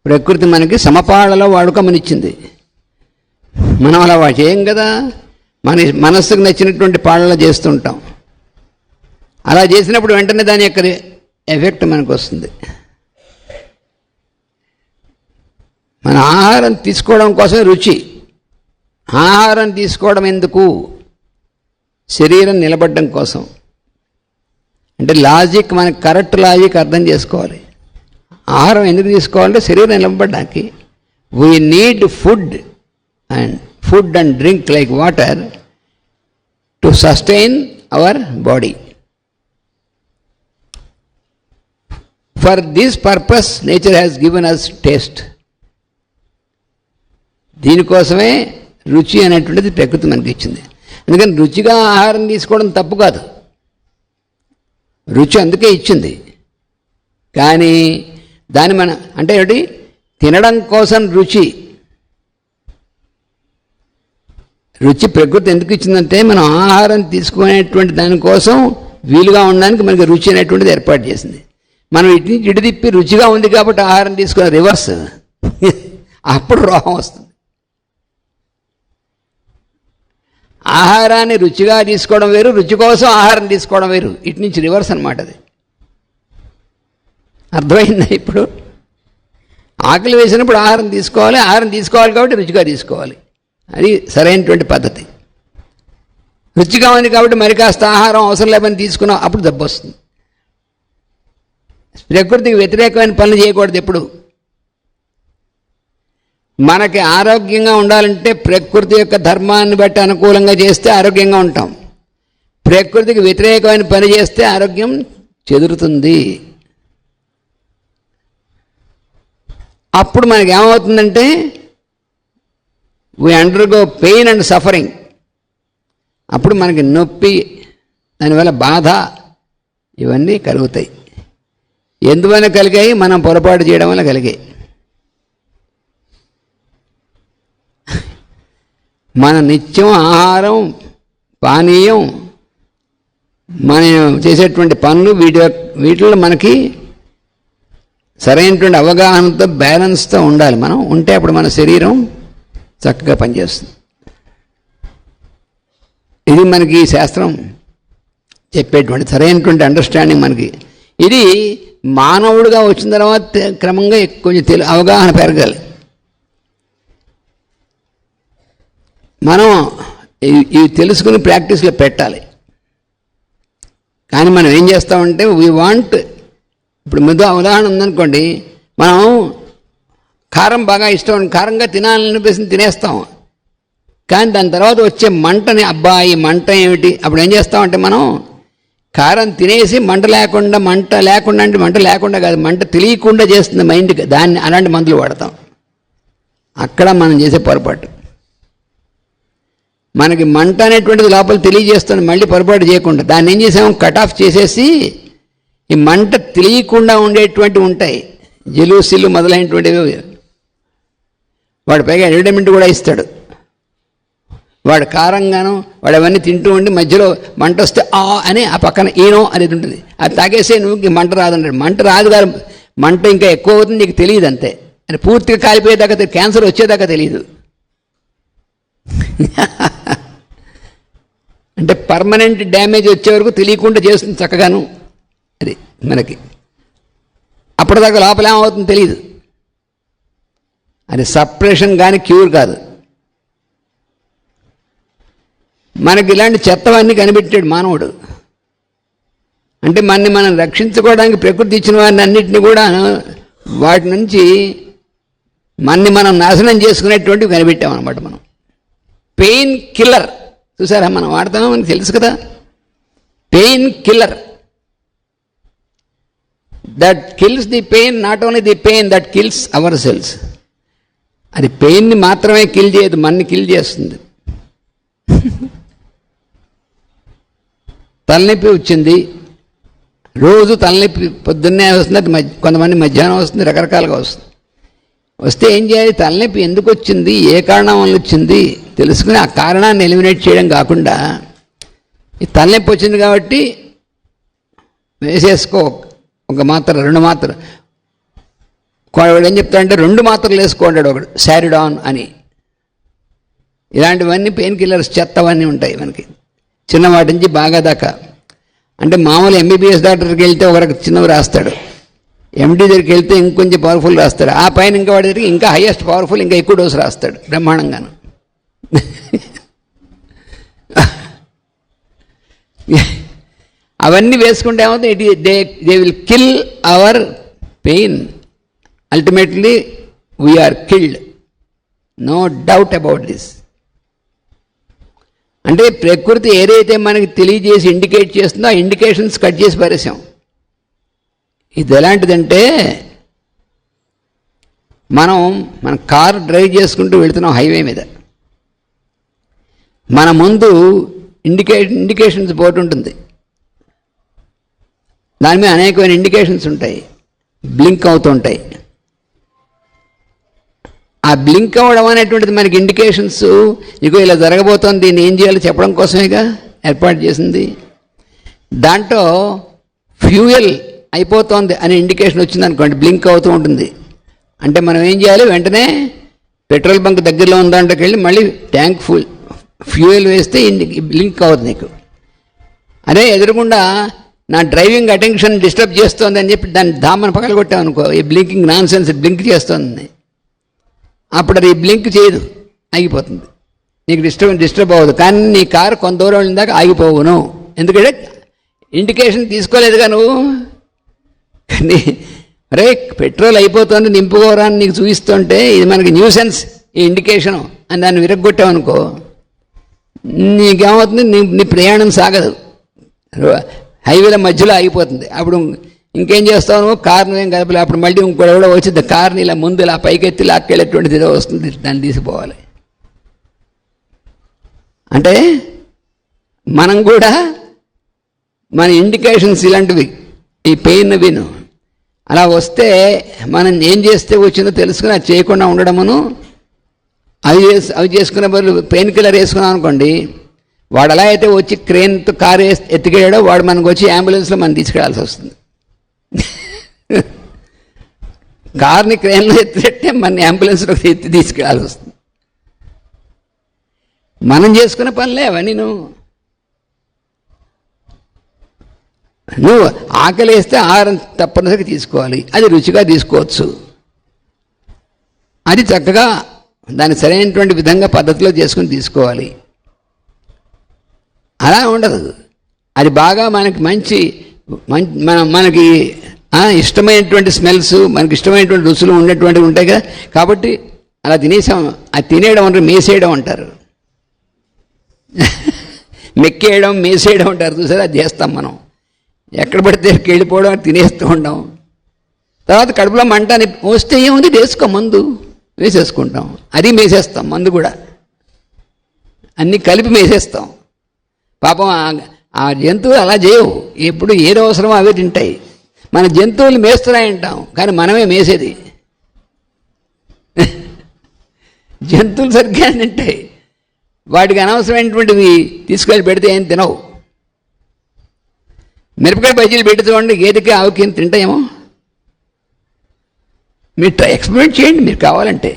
ప్రకృతి మనకి సమపాళలో వాడుకోమనిచ్చింది. మనం అలా చేయం కదా, మన మనస్సుకు నచ్చినటువంటి పాళ్ళలో చేస్తుంటాం. అలా చేసినప్పుడు వెంటనే దాని యొక్క ఎఫెక్ట్ మనకు వస్తుంది. మన ఆహారం తీసుకోవడం కోసం రుచి, ఆహారం తీసుకోవడం ఎందుకు? శరీరం నిలబడడం కోసం. అంటే లాజిక్, మనకి కరెక్ట్ లాజిక్ అర్థం చేసుకోవాలి. ఆహారం ఎందుకు తీసుకోవాలంటే శరీరం నిలబడడానికి. We need food and drink like water to sustain our body. For this purpose nature has given us taste. దీనికోసమే రుచి అనేటువంటిది ప్రకృతి మనకి ఇచ్చింది. అందుకని రుచిగా ఆహారం తీసుకోవడం తప్పు కాదు, రుచి అందుకే ఇచ్చింది. కానీ దాన్ని మన అంటే ఏమిటి, తినడం కోసం రుచి. రుచి ప్రకృతి ఎందుకు ఇచ్చిందంటే మనం ఆహారం తీసుకునేటువంటి దానికోసం వీలుగా ఉండడానికి మనకి రుచి అనేటువంటిది ఏర్పాటు చేసింది. మనం ఇటు తిప్పి రుచిగా ఉంది కాబట్టి ఆహారం తీసుకునే రివర్స్ అప్పుడు రోగం వస్తుంది. ఆహారాన్ని రుచిగా తీసుకోవడం వేరు, రుచి కోసం ఆహారం తీసుకోవడం వేరు. ఇటు నుంచి రివర్స్ అనమాట. అది అర్థమైందా? ఇప్పుడు ఆకలి వేసినప్పుడు ఆహారం తీసుకోవాలి, ఆహారం తీసుకోవాలి కాబట్టి రుచిగా తీసుకోవాలి. అది సరైనటువంటి పద్ధతి. రుచిగా ఉంది కాబట్టి మరి కాస్త ఆహారం అవసరం లేదని తీసుకున్నాం, అప్పుడు దెబ్బ వస్తుంది. ప్రకృతికి వ్యతిరేకమైన పనులు చేయకూడదు ఎప్పుడు. మనకి ఆరోగ్యంగా ఉండాలంటే ప్రకృతి యొక్క ధర్మాన్ని బట్టి అనుకూలంగా చేస్తే ఆరోగ్యంగా ఉంటాం. ప్రకృతికి వ్యతిరేకమైన పని చేస్తే ఆరోగ్యం చెదురుతుంది. అప్పుడు మనకి ఏమవుతుందంటే we undergo pain and suffering. అప్పుడు మనకి నొప్పి, దానివల్ల బాధ, ఇవన్నీ కలుగుతాయి. ఎందువల్ల కలిగాయి? మనం పొరపాటు చేయడం వల్ల కలిగాయి. మన నిత్యం ఆహారం, పానీయం, మనం చేసేటువంటి పనులు, వీటిలో మనకి సరైనటువంటి అవగాహనతో, బ్యాలెన్స్తో ఉండాలి. మనం ఉంటే అప్పుడు మన శరీరం చక్కగా పనిచేస్తుంది. ఇది మనకి శాస్త్రం చెప్పేటువంటి సరైనటువంటి అండర్స్టాండింగ్ మనకి. ఇది మానవుడిగా వచ్చిన తర్వాత క్రమంగా కొంచెం అవగాహన పెరగాలి. మనం ఇవి తెలుసుకుని ప్రాక్టీస్లో పెట్టాలి. కానీ మనం ఏం చేస్తామంటే ఇప్పుడు ఉదాహరణ ఉందనుకోండి, మనం కారం బాగా ఇష్టం, కారంగా తినాలనిపిస్తుంది, తినేస్తాం. కానీ దాని తర్వాత వచ్చే మంటని, అబ్బా ఈ మంట ఏమిటి, అప్పుడు ఏం చేస్తామంటే మనం కారం తినేసి మంట లేకుండా అంటే మంట లేకుండా కాదు, మంట తెలియకుండా చేస్తుంది మైండ్కి, దాన్ని అలాంటి మందులు వాడతాం. అక్కడ మనం చేసే పొరపాటు. మనకి మంట అనేటువంటిది లోపల తెలియజేస్తుంది, మళ్ళీ పొరపాటు చేయకుండా దాన్ని ఏం చేసాము, కట్ ఆఫ్ చేసేసి ఈ మంట తెలియకుండా ఉండేటువంటివి ఉంటాయి, జెలూసిలు మొదలైనటువంటివి. వాడు పైగా అడ్వర్టైజ్మెంట్ కూడా ఇస్తాడు. వాడు కారంగాను వాడు అవన్నీ తింటూ ఉండి మధ్యలో మంట వస్తే ఆ అని ఆ పక్కన ఈనో అనేది ఉంటుంది, అది తాగేసే నువ్వు మంట రాదంటాడు. మంట రాదు కాదు, మంట ఇంకా ఎక్కువ అవుతుంది, నీకు తెలియదు అంతే. అని పూర్తిగా కాలిపోయేదాకా, క్యాన్సర్ వచ్చేదాకా తెలియదు. అంటే పర్మనెంట్ డ్యామేజ్ వచ్చే వరకు తెలియకుండా చేస్తుంది చక్కగాను. అది మనకి అప్పటిదాకా లోపల ఏమవుతుందో తెలియదు. అది సప్రెషన్ కానీ క్యూర్ కాదు. మనకి ఇలాంటి చెత్తవన్నీ కనిపెట్టాడు మానవుడు. అంటే మనం రక్షించుకోవడానికి ప్రకృతి ఇచ్చిన వారిని అన్నింటినీ కూడా వాటి నుంచి మనం నాశనం చేసుకునేటువంటివి కనిపెట్టామన్నమాట. మనం పెయిన్ కిల్లర్ చూసారా, మనం వాడతామో మనకు తెలుసు కదా. Pain killer that kills the pain, not only the pain that kills our cells. అది పెయిన్ని మాత్రమే కిల్ చేయదు, మనని కిల్ చేస్తుంది. తలనొప్పి వచ్చింది, రోజు తలనొప్పి పొద్దున్నే వస్తుంది, కొంతమంది మధ్యాహ్నం వస్తుంది, రకరకాలుగా వస్తుంది. వస్తే ఏం చేయాలి? తలనొప్పి ఎందుకు వచ్చింది, ఏ కారణం వల్ల వచ్చింది తెలుసుకుని ఆ కారణాన్ని ఎలిమినేట్ చేయడం కాకుండా, ఈ తలనొప్పి వచ్చింది కాబట్టి వేసేసుకో ఒక మాత్ర, 2 మాత్రలు. వాడు ఏం చెప్తాడంటే 2 మాత్రలు వేసుకోండాడు ఒకడు, శారిడాన్ అని. ఇలాంటివన్నీ పెయిన్ కిల్లర్స్ చెత్తవన్నీ ఉంటాయి మనకి, చిన్నవాటి నుంచి బాగా దాకా. అంటే మామూలు ఎంబీబీఎస్ డాక్టర్కి వెళ్తే ఒకరికి చిన్నవి రాస్తాడు, ఎండి దగ్గరికి వెళ్తే ఇంకొంచెం పవర్ఫుల్ రాస్తాడు, ఆ పైన ఇంకా వాడి దగ్గరికి ఇంకా హైయెస్ట్ పవర్ఫుల్, ఇంకా ఎక్కువ డోసు రాస్తాడు బ్రహ్మాండంగాను. అవన్నీ వేసుకుంటే ఏమవుతుంది, they will kill our pain. Ultimately we are killed, no doubt about this. అంటే ప్రకృతి ఏదైతే మనకి తెలియజేసి ఇండికేట్ చేస్తుందో ఆ ఇండికేషన్స్ కట్ చేసి పారేసాం. ఇది ఎలాంటిదంటే, మన కారు డ్రైవ్ చేసుకుంటూ వెళుతున్నాం హైవే మీద, మన ముందు ఇండికేషన్స్ బోర్డు ఉంటుంది, దాని మీద అనేకమైన ఇండికేషన్స్ ఉంటాయి, బ్లింక్ అవుతుంటాయి. ఆ బ్లింక్ అవ్వడం అనేటువంటిది మనకి ఇండికేషన్స్, ఇగో ఇలా జరగబోతోంది, దీన్ని ఏం చేయాలో చెప్పడం కోసమేగా ఏర్పాటు చేసింది. దాంట్లో ఫ్యూయల్ అయిపోతుంది అనే ఇండికేషన్ వచ్చింది అనుకోండి, బ్లింక్ అవుతూ ఉంటుంది. అంటే మనం ఏం చేయాలి, వెంటనే పెట్రోల్ బంక్ దగ్గరలో ఉన్న దాంట్లోకి వెళ్ళి మళ్ళీ ట్యాంక్ ఫ్యూయల్ వేస్తే బ్లింక్ అవుతుంది నీకు. అదే ఎదురుకుండా నా డ్రైవింగ్ అటెన్షన్ డిస్టర్బ్ చేస్తోంది అని చెప్పి దాన్ని దామని పగల కొట్టామనుకో, ఈ బ్లింకింగ్ నాన్ సెన్స్ బ్లింక్ చేస్తుంది, అప్పుడు అది బ్లింక్ చేయదు, ఆగిపోతుంది, నీకు డిస్టర్బ్ అవ్వదు. కానీ నీ కారు కొంత దూరం వెళ్ళిందాక ఆగిపోవును, ఎందుకంటే ఇండికేషన్ తీసుకోలేదుగా నువ్వు. కానీ అరే పెట్రోల్ అయిపోతుంది నింపుకోరా అని నీకు చూపిస్తుంటే ఇది మనకి న్యూసెన్స్ ఈ ఇండికేషను అని దాన్ని విరగొట్టావనుకో, నీకేమవుతుంది, నీ ప్రయాణం సాగదు, హైవేల మధ్యలో ఆగిపోతుంది. అప్పుడు ఇంకేం చేస్తావు నువ్వు, కారును ఏం కదపలే, అప్పుడు మళ్ళీ ఇంకోటి కూడా వచ్చింది, కార్ని ఇలా ముందు ఇలా పైకెత్తి లాక్కెళ్ళేటువంటిది ఏదో వస్తుంది, దాన్ని తీసిపోవాలి. అంటే మనం కూడా మన ఇండికేషన్స్ ఇలాంటివి, ఈ పెయిన్ విను అలా వస్తే మనం ఏం చేస్తే వచ్చిందో తెలుసుకుని అది చేయకుండా ఉండడమును, అవి చేసుకునే బదులు పెయిన్ కిల్లర్ వేసుకున్నాం అనుకోండి, వాడు ఎలా అయితే వచ్చి క్రేన్తో కారు ఎత్తికేయడో వాడు మనకు వచ్చి అంబులెన్స్లో మనం తీసుకెళ్లాల్సి వస్తుంది. కార్ని క్రేన్లో ఎత్తిపెట్టే మన అంబులెన్స్లో ఎత్తి తీసుకెళ్లాల్సి వస్తుంది. మనం చేసుకునే పనులే అవన్నీ. నువ్వు ఆకలి వేస్తే ఆహారం తప్పనిసరిగా తీసుకోవాలి, అది రుచిగా తీసుకోవచ్చు, అది చక్కగా దాన్ని సరైనటువంటి విధంగా పద్ధతిలో చేసుకుని తీసుకోవాలి. అలా ఉండదు, అది బాగా మనకి మనకి ఇష్టమైనటువంటి స్మెల్స్, మనకి ఇష్టమైనటువంటి రుచులు ఉండేటువంటివి ఉంటాయి కదా, కాబట్టి అలా తినేసాం. అది తినేయడం అంటారు, మేసేయడం అంటారు, మెక్కేయడం మేసేయడం అంటారు చూసారా, అది చేస్తాం మనం. ఎక్కడ పడితే వెళ్ళిపోవడం, తినేస్తూ ఉంటాం. తర్వాత కడుపులో మంట వస్తే ఏముంది, వేసుకో మందు వేసేసుకుంటాం, అది మేసేస్తాం, మందు కూడా అన్నీ కలిపి మేసేస్తాం. పాపం ఆ జంతువులు అలా చేయవు, ఎప్పుడు ఏదో అవసరమో అవే తింటాయి. మన జంతువులు మేస్తున్నాయంటాం, కానీ మనమే మేసేది. జంతువులు సరిగ్గా తింటాయి, వాటికి అనవసరమైనటువంటివి తీసుకెళ్ళి పెడితే ఏం తినవు. మిరపకాయ బజ్జీలు పెట్టి చూడండి, గేదెకి ఆవుకి ఏం తింటాయేమో. మీరు ఎక్స్పెరిమెంట్ చేయండి మీరు కావాలంటే.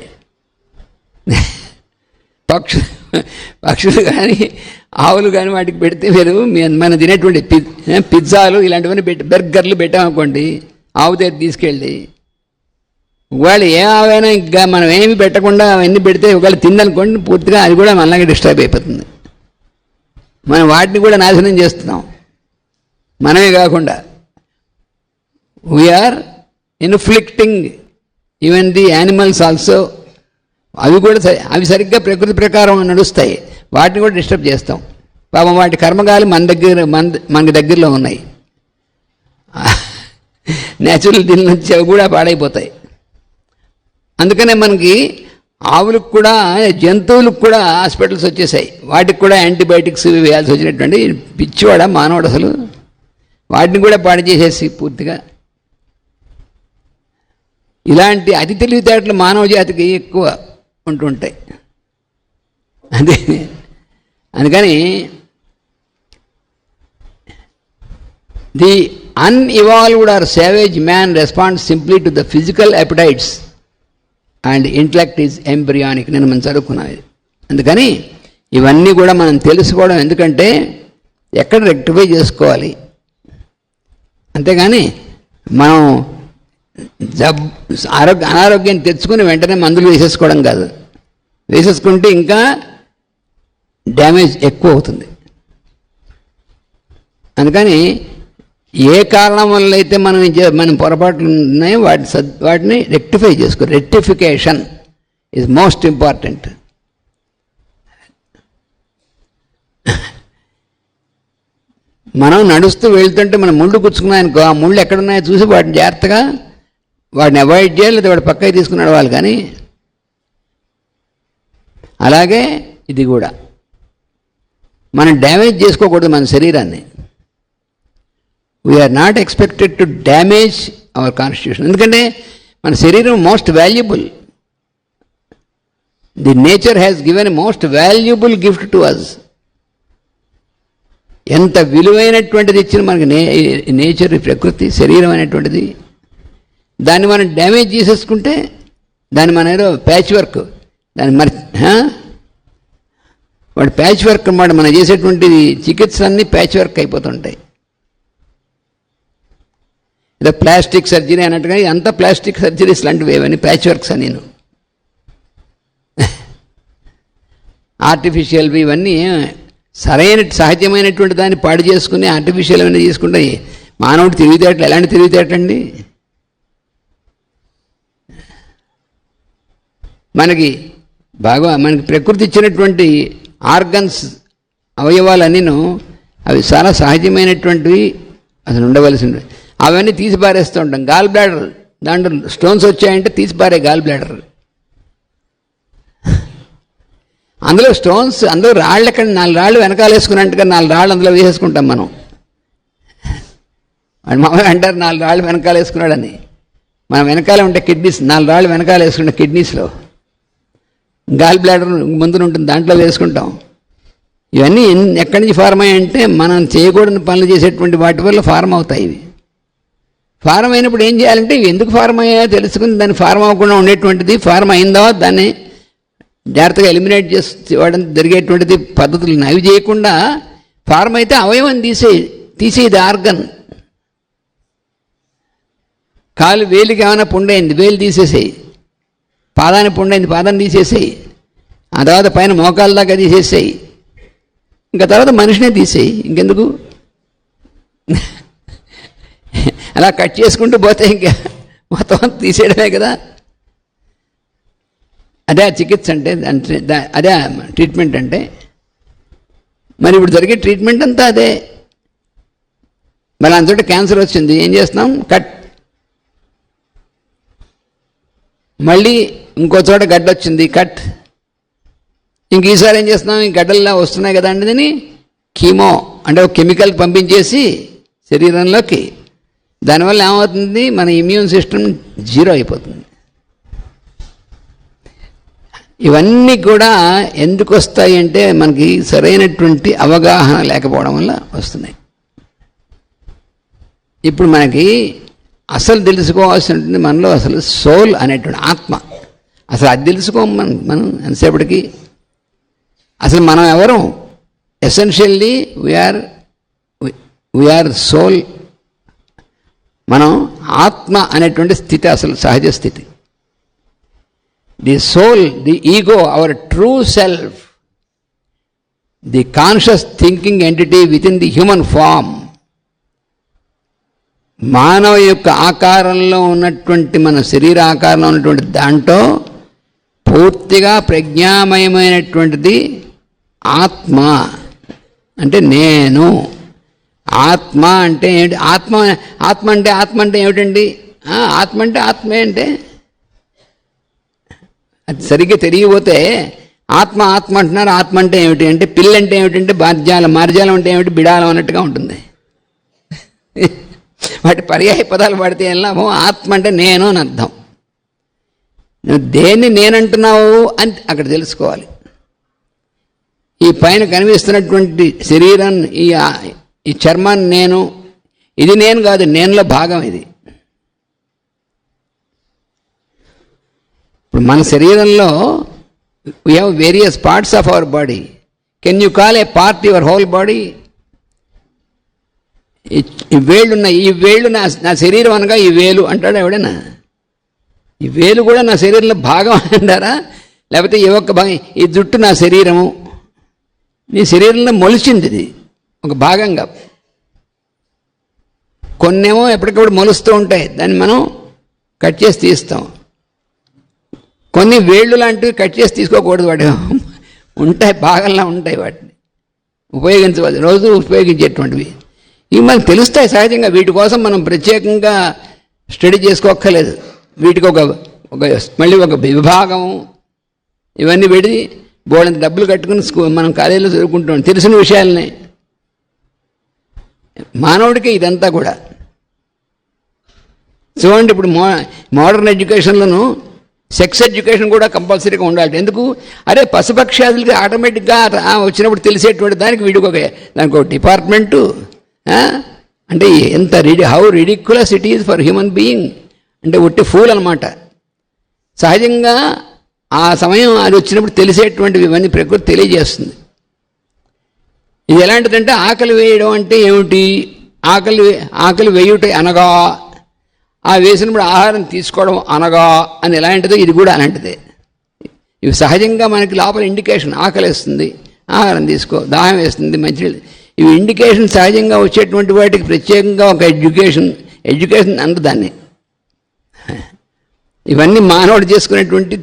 పక్షులు కానీ ఆవులు కానీ వాటికి పెడితే మీరు మనం తినేటువంటి పిజ్జాలు ఇలాంటివన్నీ బర్గర్లు పెట్టామనుకోండి, ఆవు దగ్గర తీసుకెళ్ళి, ఒకవేళ ఏ ఆవైనా ఇంకా మనం ఏమి పెట్టకుండా అవన్నీ పెడితే ఒకవేళ తిందనుకోండి, పూర్తిగా అది కూడా మనలాగే డిస్టర్బ్ అయిపోతుంది. మనం వాటిని కూడా నాశనం చేస్తున్నాం. మనమే కాకుండా we are inflicting even the animals also. అవి సరిగ్గా ప్రకృతి ప్రకారం నడుస్తాయి, వాటిని కూడా డిస్టర్బ్ చేస్తాం. పాపం వాటి కర్మగాలు మనకి దగ్గరలో ఉన్నాయి, న్యాచురల్ దీని నుంచి అవి కూడా పాడైపోతాయి. అందుకనే మనకి ఆవులకు కూడా, జంతువులకు కూడా హాస్పిటల్స్ వచ్చేసాయి. వాటికి కూడా యాంటీబయాటిక్స్ వేయాల్సి వచ్చినటువంటి పిచ్చివాడ మానవుడు అసలు. వాటిని కూడా పాడు చేసేసి పూర్తిగా. ఇలాంటి అతి తెలివితేటలు మానవ జాతికి ఎక్కువ ఉంటుంటాయి. అదే అందుకని the unevolved or savage man responds simply to the physical appetites and intellect is embryonic. నేను మనం చదువుకున్నాను. అందుకని ఇవన్నీ కూడా మనం తెలుసుకోవడం, ఎందుకంటే ఎక్కడ రెక్టిఫై చేసుకోవాలి. అంతేగాని మనం అనారోగ్యాన్ని తెచ్చుకుని వెంటనే మందులు వేసేసుకోవడం కాదు. వేసేసుకుంటే ఇంకా డ్యామేజ్ ఎక్కువ అవుతుంది. అందుకని ఏ కారణం వల్ల అయితే మనం పొరపాట్లు ఉన్నాయో వాటిని రెక్టిఫై చేసుకో. Rectification is most important. మనం నడుస్తూ వెళ్తుంటే మనం ముళ్ళు గుచ్చుకున్నాయనుకో, ఆ ముళ్ళు ఎక్కడున్నాయో చూసి వాటిని జాగ్రత్తగా వాటిని అవాయిడ్ చేయాలి, లేదా వాడు పక్కకి తీసుకుని నడవాలి. కానీ అలాగే ఇది కూడా మనం డ్యామేజ్ చేసుకోకూడదు మన శరీరాన్ని. We are not expected to damage our constitution. ఎందుకంటే మన శరీరం most valuable. The nature has given a most valuable gift to us. ఎంత విలువైనటువంటిది ఇచ్చిన మనకి నేచర్, ప్రకృతి, శరీరం అనేటువంటిది. దాన్ని మనం డ్యామేజ్ చేసేసుకుంటే దాన్ని మన ఏదో ప్యాచ్ వర్క్, దాన్ని వాడు ప్యాచ్ వర్క్ అన్నమాట. మనం చేసేటువంటి చికిత్సలన్నీ ప్యాచ్ వర్క్ అయిపోతుంటాయి. ఏదో ప్లాస్టిక్ సర్జరీ అన్నట్టుగా అంతా ప్లాస్టిక్ సర్జరీస్ లాంటివి ఏవని ప్యాచ్ వర్క్స్ అని. నేను ఆర్టిఫిషియల్వి ఇవన్నీ సహజమైనటువంటి దాన్ని పాడు చేసుకుని ఆర్టిఫిషియల్ అనేది తీసుకుంటే మానవుడు తెలివితేటలు ఎలాంటి తెలివితేటండి? మనకి ప్రకృతి ఇచ్చినటువంటి ఆర్గన్స్, అవయవాలన్నీను అవి చాలా సహజమైనటువంటివి, అసలు ఉండవలసినవి. అవన్నీ తీసి పారేస్తూ ఉంటాం. గాల్ బ్లాడర్, దాంట్లో స్టోన్స్ వచ్చాయంటే తీసి పారే గాల్ బ్లాడర్. అందులో స్టోన్స్, అందులో రాళ్ళు ఎక్కడ 4 రాళ్ళు వెనకాల వేసుకున్నట్టుగా 4 రాళ్ళు అందులో వేసేసుకుంటాం మనం. వాడు మామూలుగా అంటారు 4 రాళ్ళు వెనకాల వేసుకున్నాడని. మనం వెనకాల ఉంటే కిడ్నీస్, 4 రాళ్ళు వెనకాల వేసుకుంటాం కిడ్నీస్లో. గాల్ బ్లాడర్ ముందున ఉంటుంది, దాంట్లో వేసుకుంటాం. ఇవన్నీ ఎక్కడి నుంచి ఫార్మ్ అయ్యాయంటే మనం చేయకూడని పనులు చేసేటువంటి వాటి వల్ల ఫార్మ్ అవుతాయి. ఇవి ఫార్మ్ అయినప్పుడు ఏం చేయాలంటే ఇవి ఎందుకు ఫార్మ్ అయ్యాయో తెలుసుకుని దాన్ని ఫార్మ్ అవ్వకుండా ఉండేటువంటిది, ఫార్మ్ అయిందో దాన్ని జాగ్రత్తగా ఎలిమినేట్ చేసేవాడం జరిగేటువంటిది పద్ధతులు. అవి చేయకుండా ఫార్మ్ అయితే అవయవం తీసేది ఆర్గన్. కాలు వేలికి ఏమైనా పుండైంది, వేలు తీసేసేయి. పాదానికి పుండైంది, పాదాన్ని తీసేసేయి. ఆ తర్వాత పైన మోకాళ్ళ దాకా తీసేసేయి. ఇంకా తర్వాత మనిషినే తీసేయి. ఇంకెందుకు అలా కట్ చేసుకుంటూ పోతే ఇంకా మొత్తం తీసేయడమే కదా. అదే చికిత్స అంటే, అదే ట్రీట్మెంట్ అంటే. మరి ఇప్పుడు జరిగే ట్రీట్మెంట్ అంతా అదే. మళ్ళీ అంతటి క్యాన్సర్ వచ్చింది, ఏం చేస్తున్నాం? కట్. మళ్ళీ ఇంకో చోట గడ్డ వచ్చింది, కట్. ఇంక ఈసారి ఏం చేస్తున్నాం? ఈ గడ్డల్లా వస్తున్నాయి కదా అండి, దీన్ని కీమో అంటే ఒక కెమికల్ పంపించేసి శరీరంలోకి. దానివల్ల ఏమవుతుంది? మన ఇమ్యూన్ సిస్టమ్ 0 అయిపోతుంది. ఇవన్నీ కూడా ఎందుకు వస్తాయి అంటే మనకి సరైనటువంటి అవగాహన లేకపోవడం వల్ల వస్తున్నాయి. ఇప్పుడు మనకి అసలు తెలుసుకోవాల్సినటువంటి మనలో అసలు సోల్ అనేటువంటి ఆత్మ, అసలు అది తెలుసుకోము మనం ఎంతసేపటికి. అసలు మనం ఎవరు? Essentially we are soul. మనం ఆత్మ అనేటువంటి స్థితి అసలు సహజ స్థితి. The soul, the ego, our true self, the conscious thinking entity within the human form. మానవ యొక్క ఆకారంలో ఉన్నటువంటి, మన శరీర ఆకారంలో ఉన్నటువంటి దాంట్లో పూర్తిగా ప్రజ్ఞామయమైనటువంటిది ఆత్మ. అంటే నేను. ఆత్మ అంటే ఏమిటి? ఆత్మ అంటే ఏమిటండి? ఆత్మ అంటే ఆత్మే అంటే అది సరిగ్గా తెలియకపోతే ఆత్మ ఆత్మ అంటున్నారు. ఆత్మ అంటే ఏమిటి అంటే పిల్లి అంటే ఏమిటంటే మార్జాలం అంటే ఏమిటి బిడాలం అన్నట్టుగా ఉంటుంది. వాటి పర్యాయ పదాలు వాడితే ఏం లాభం? ఆత్మ అంటే నేను అని అర్థం. నువ్వు దేన్ని నేనంటున్నావు అని అక్కడ తెలుసుకోవాలి. ఈ పైన కనిపిస్తున్నటువంటి శరీరం, ఈ చర్మాన్ని నేను, ఇది నేను కాదు, నేనులో భాగం ఇది. ఇప్పుడు మన శరీరంలో we have various parts of our body. Can you call a part your whole body? ఈ వేళ్ళు ఉన్నాయి, ఈ వేళ్ళు నా శరీరం అనగా ఈ వేలు అంటాడు ఎవడైనా? ఈ వేలు కూడా నా శరీరంలో భాగం అంటారా? లేకపోతే ఈ ఒక్క భాగం, ఈ జుట్టు నా శరీరము, నీ శరీరంలో మొలిచింది ఇది ఒక భాగంగా. కొన్నేమో ఎప్పటికప్పుడు మొలుస్తూ ఉంటాయి, దాన్ని మనం కట్ చేసి తీస్తాం. కొన్ని వేళ్ళు లాంటివి కట్ చేసి తీసుకోకూడదు, వాటి ఉంటాయి, భాగంలా ఉంటాయి, వాటిని ఉపయోగించవద్దు, రోజు ఉపయోగించేటువంటివి. ఇవి మనకు తెలుస్తాయి సహజంగా. వీటి కోసం మనం ప్రత్యేకంగా స్టడీ చేసుకోక్కర్లేదు. వీటికి మళ్ళీ ఒక విభాగం, ఇవన్నీ పెడి బోళ్ళంత డబ్బులు కట్టుకుని మనం కాలేజీలో చదువుకుంటాం తెలిసిన విషయాలనే. మానవుడికి ఇదంతా కూడా చూడండి. ఇప్పుడు మోడర్న్ ఎడ్యుకేషన్లోనూ సెక్స్ ఎడ్యుకేషన్ కూడా కంపల్సరీగా ఉండాలి. ఎందుకు? అరే పశుపక్షాదులకి ఆటోమేటిక్గా వచ్చినప్పుడు తెలిసేటువంటి దానికి దానికి ఒక డిపార్ట్మెంటు. అంటే ఎంత how ridiculous it is for human being. అంటే ఒట్టి ఫూల్ అనమాట. సహజంగా ఆ సమయం అది వచ్చినప్పుడు తెలిసేటువంటివి ఇవన్నీ ప్రకృతి తెలియజేస్తుంది. ఇది ఎలాంటిదంటే ఆకలి వేయడం అంటే ఏమిటి? ఆకలి వేయుట అనగా, ఆ వేసినప్పుడు ఆహారం తీసుకోవడం అనగా అని ఎలాంటిదో ఇది కూడా అలాంటిదే. ఇవి సహజంగా మనకి లోపల ఇండికేషన్. ఆకలి వేస్తుంది, ఆహారం తీసుకో, దాహం వేస్తుంది, మంచినీళ్ళు, ఇవి ఇండికేషన్ సహజంగా వచ్చేటువంటి వాటికి ప్రత్యేకంగా ఒక ఎడ్యుకేషన్ అంత దాన్ని. ఇవన్నీ మానవుడు చేసుకునేటువంటి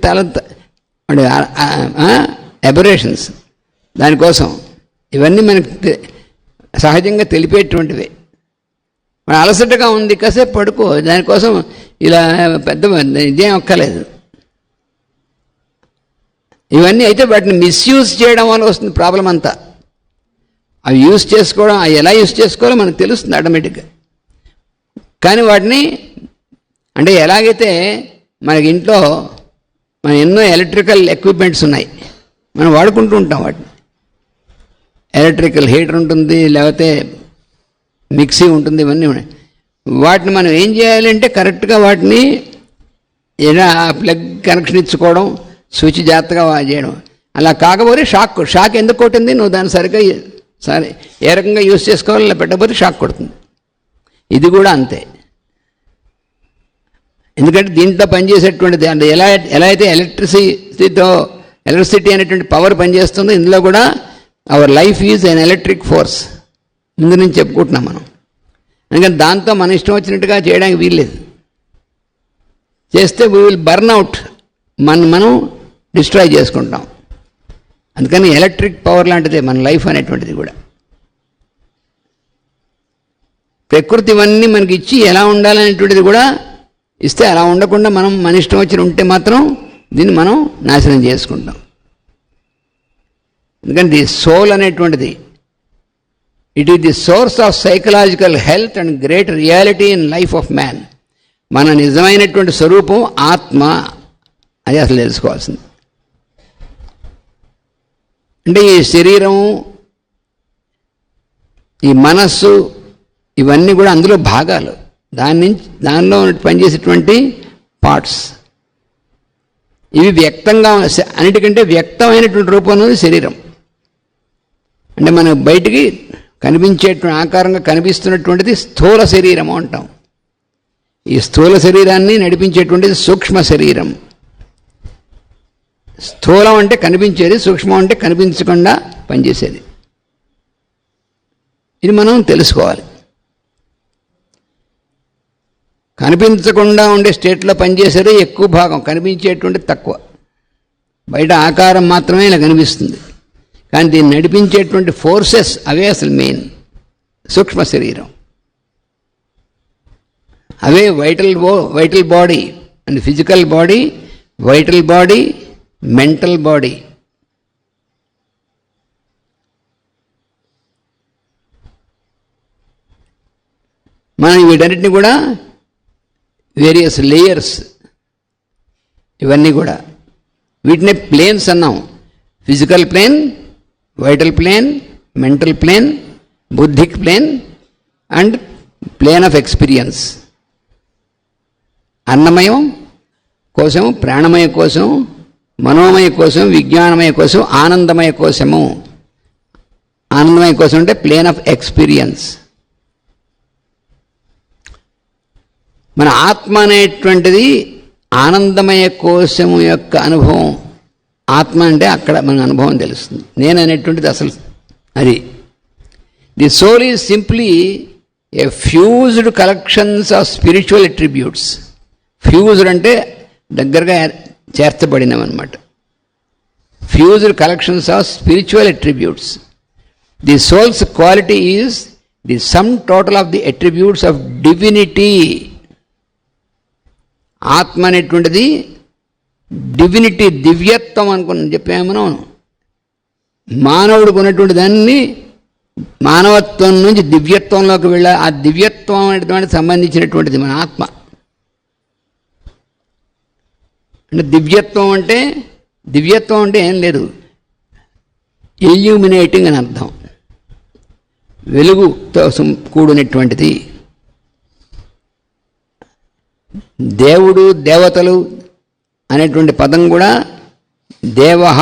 అబరేషన్స్. దానికోసం ఇవన్నీ మనకి సహజంగా తెలిపేటువంటివే. మన అలసటగా ఉంది, కాసేపు పడుకో, దానికోసం ఇలా పెద్ద ఇదేం ఒక్కలేదు. ఇవన్నీ అయితే వాటిని మిస్యూజ్ చేయడం వల్ల వస్తుంది ప్రాబ్లం అంతా. అవి యూజ్ చేసుకోవడం, అవి ఎలా యూజ్ చేసుకోవాలో మనకు తెలుస్తుంది ఆటోమేటిక్గా. కానీ వాటిని అంటే ఎలాగైతే మనకి ఇంట్లో మన ఎన్నో ఎలక్ట్రికల్ ఎక్విప్మెంట్స్ ఉన్నాయి, మనం వాడుకుంటూ ఉంటాం వాటిని. ఎలక్ట్రికల్ హీటర్ ఉంటుంది, లేకపోతే మిక్సీ ఉంటుంది, ఇవన్నీ ఉన్నాయి. వాటిని మనం ఏం చేయాలంటే కరెక్ట్గా వాటిని ప్లగ్ కనెక్షన్ ఇచ్చుకోవడం, స్విచ్ జాగ్రత్తగా చేయడం. అలా కాకపోతే షాక్ ఎందుకు కొట్టింది? నువ్వు దాన్ని సరిగ్గా ఏ రకంగా యూజ్ చేసుకోవాలి, ఇలా పెట్టకపోతే షాక్ కొడుతుంది. ఇది కూడా అంతే. ఎందుకంటే దీంట్లో పనిచేసేటువంటిది అంటే ఎలా అయితే ఎలక్ట్రిసిటీ అనేటువంటి పవర్ పనిచేస్తుందో, ఇందులో కూడా our life is an electric force ముందు నుంచి చెప్పుకుంటున్నాం మనం. అందుకని దాంతో మన ఇష్టం వచ్చినట్టుగా చేయడానికి వీల్లేదు. చేస్తే వీ విల్ బర్న్ అవుట్, మనం డిస్ట్రాయ్ చేసుకుంటాం. అందుకని ఎలక్ట్రిక్ పవర్ లాంటిదే మన లైఫ్ అనేటువంటిది కూడా. ప్రకృతి ఇవన్నీ మనకి ఇచ్చి ఎలా ఉండాలనేటువంటిది కూడా ఇస్తే, అలా ఉండకుండా మనం మన ఇష్టం వచ్చి ఉంటే మాత్రం దీన్ని మనం నాశనం చేసుకుంటాం. ఎందుకంటే ది సోల్ అనేటువంటిది, it is the source of psychological health and great reality in life of man. మన నిజమైనటువంటి స్వరూపం ఆత్మ, అది అసలు తెలుసుకోవాల్సింది. అంటే ఈ శరీరము, ఈ మనస్సు, ఇవన్నీ కూడా అందులో భాగాలు. దానిలో పనిచేసేటువంటి పార్ట్స్. ఇవి వ్యక్తంగా, అన్నిటికంటే వ్యక్తమైనటువంటి రూపం అనేది శరీరం. అంటే మనం బయటికి కనిపించేటువంటి ఆకారంగా కనిపిస్తున్నటువంటిది స్థూల శరీరము అంటాం. ఈ స్థూల శరీరాన్ని నడిపించేటువంటిది సూక్ష్మ శరీరం. స్థూలం అంటే కనిపించేది, సూక్ష్మం అంటే కనిపించకుండా పనిచేసేది. ఇది మనం తెలుసుకోవాలి. కనిపించకుండా ఉండే స్టేట్లో పనిచేసేది ఎక్కువ భాగం, కనిపించేటువంటి తక్కువ. బయట ఆకారం మాత్రమే ఇలా కనిపిస్తుంది, కానీ దీన్ని నడిపించేటువంటి ఫోర్సెస్ అవే అసలు మెయిన్ సూక్ష్మ శరీరం. అవే vital body and physical body, vital body, mental body. మనం వీటన్నిటిని కూడా వేరియస్ లేయర్స్, ఇవన్నీ కూడా వీటిని ప్లేన్స్ అన్నాం. Physical plane, vital plane, mental plane, buddhic plane and plane of experience. అన్నమయం కోశం, ప్రాణమయ కోశం, మనోమయ కోశం, విజ్ఞానమయ కోశం, ఆనందమయ కోశము. ఆనందమయ కోశం అంటే ప్లేన్ ఆఫ్ ఎక్స్పీరియన్స్. మన ఆత్మ అనేటువంటిది ఆనందమయ కోశము యొక్క అనుభవం. ఆత్మ అంటే అక్కడ మన అనుభవం తెలుస్తుంది. నేను అనేటువంటిది అసలు అది. The soul is simply a fused collections of spiritual attributes. Fused అంటే దగ్గరగా చేర్చబడినవన్నమాట. Fused collections of spiritual attributes. The soul's quality is the sum total of the attributes of divinity. ఆత్మ అనేటువంటిది డివినిటీ, దివ్యత్వం అనుకుని చెప్పాము మనం. మానవుడికి ఉన్నటువంటి దాన్ని మానవత్వం నుంచి దివ్యత్వంలోకి వెళ్ళాలి. ఆ దివ్యత్వం అనేటువంటి సంబంధించినటువంటిది మన ఆత్మ. అంటే దివ్యత్వం అంటే ఏం లేదు, ఇల్యూమినేటింగ్ అని అర్థం. వెలుగుతో కూడినటువంటిది. దేవుడు, దేవతలు అనేటువంటి పదం కూడా దేవహ,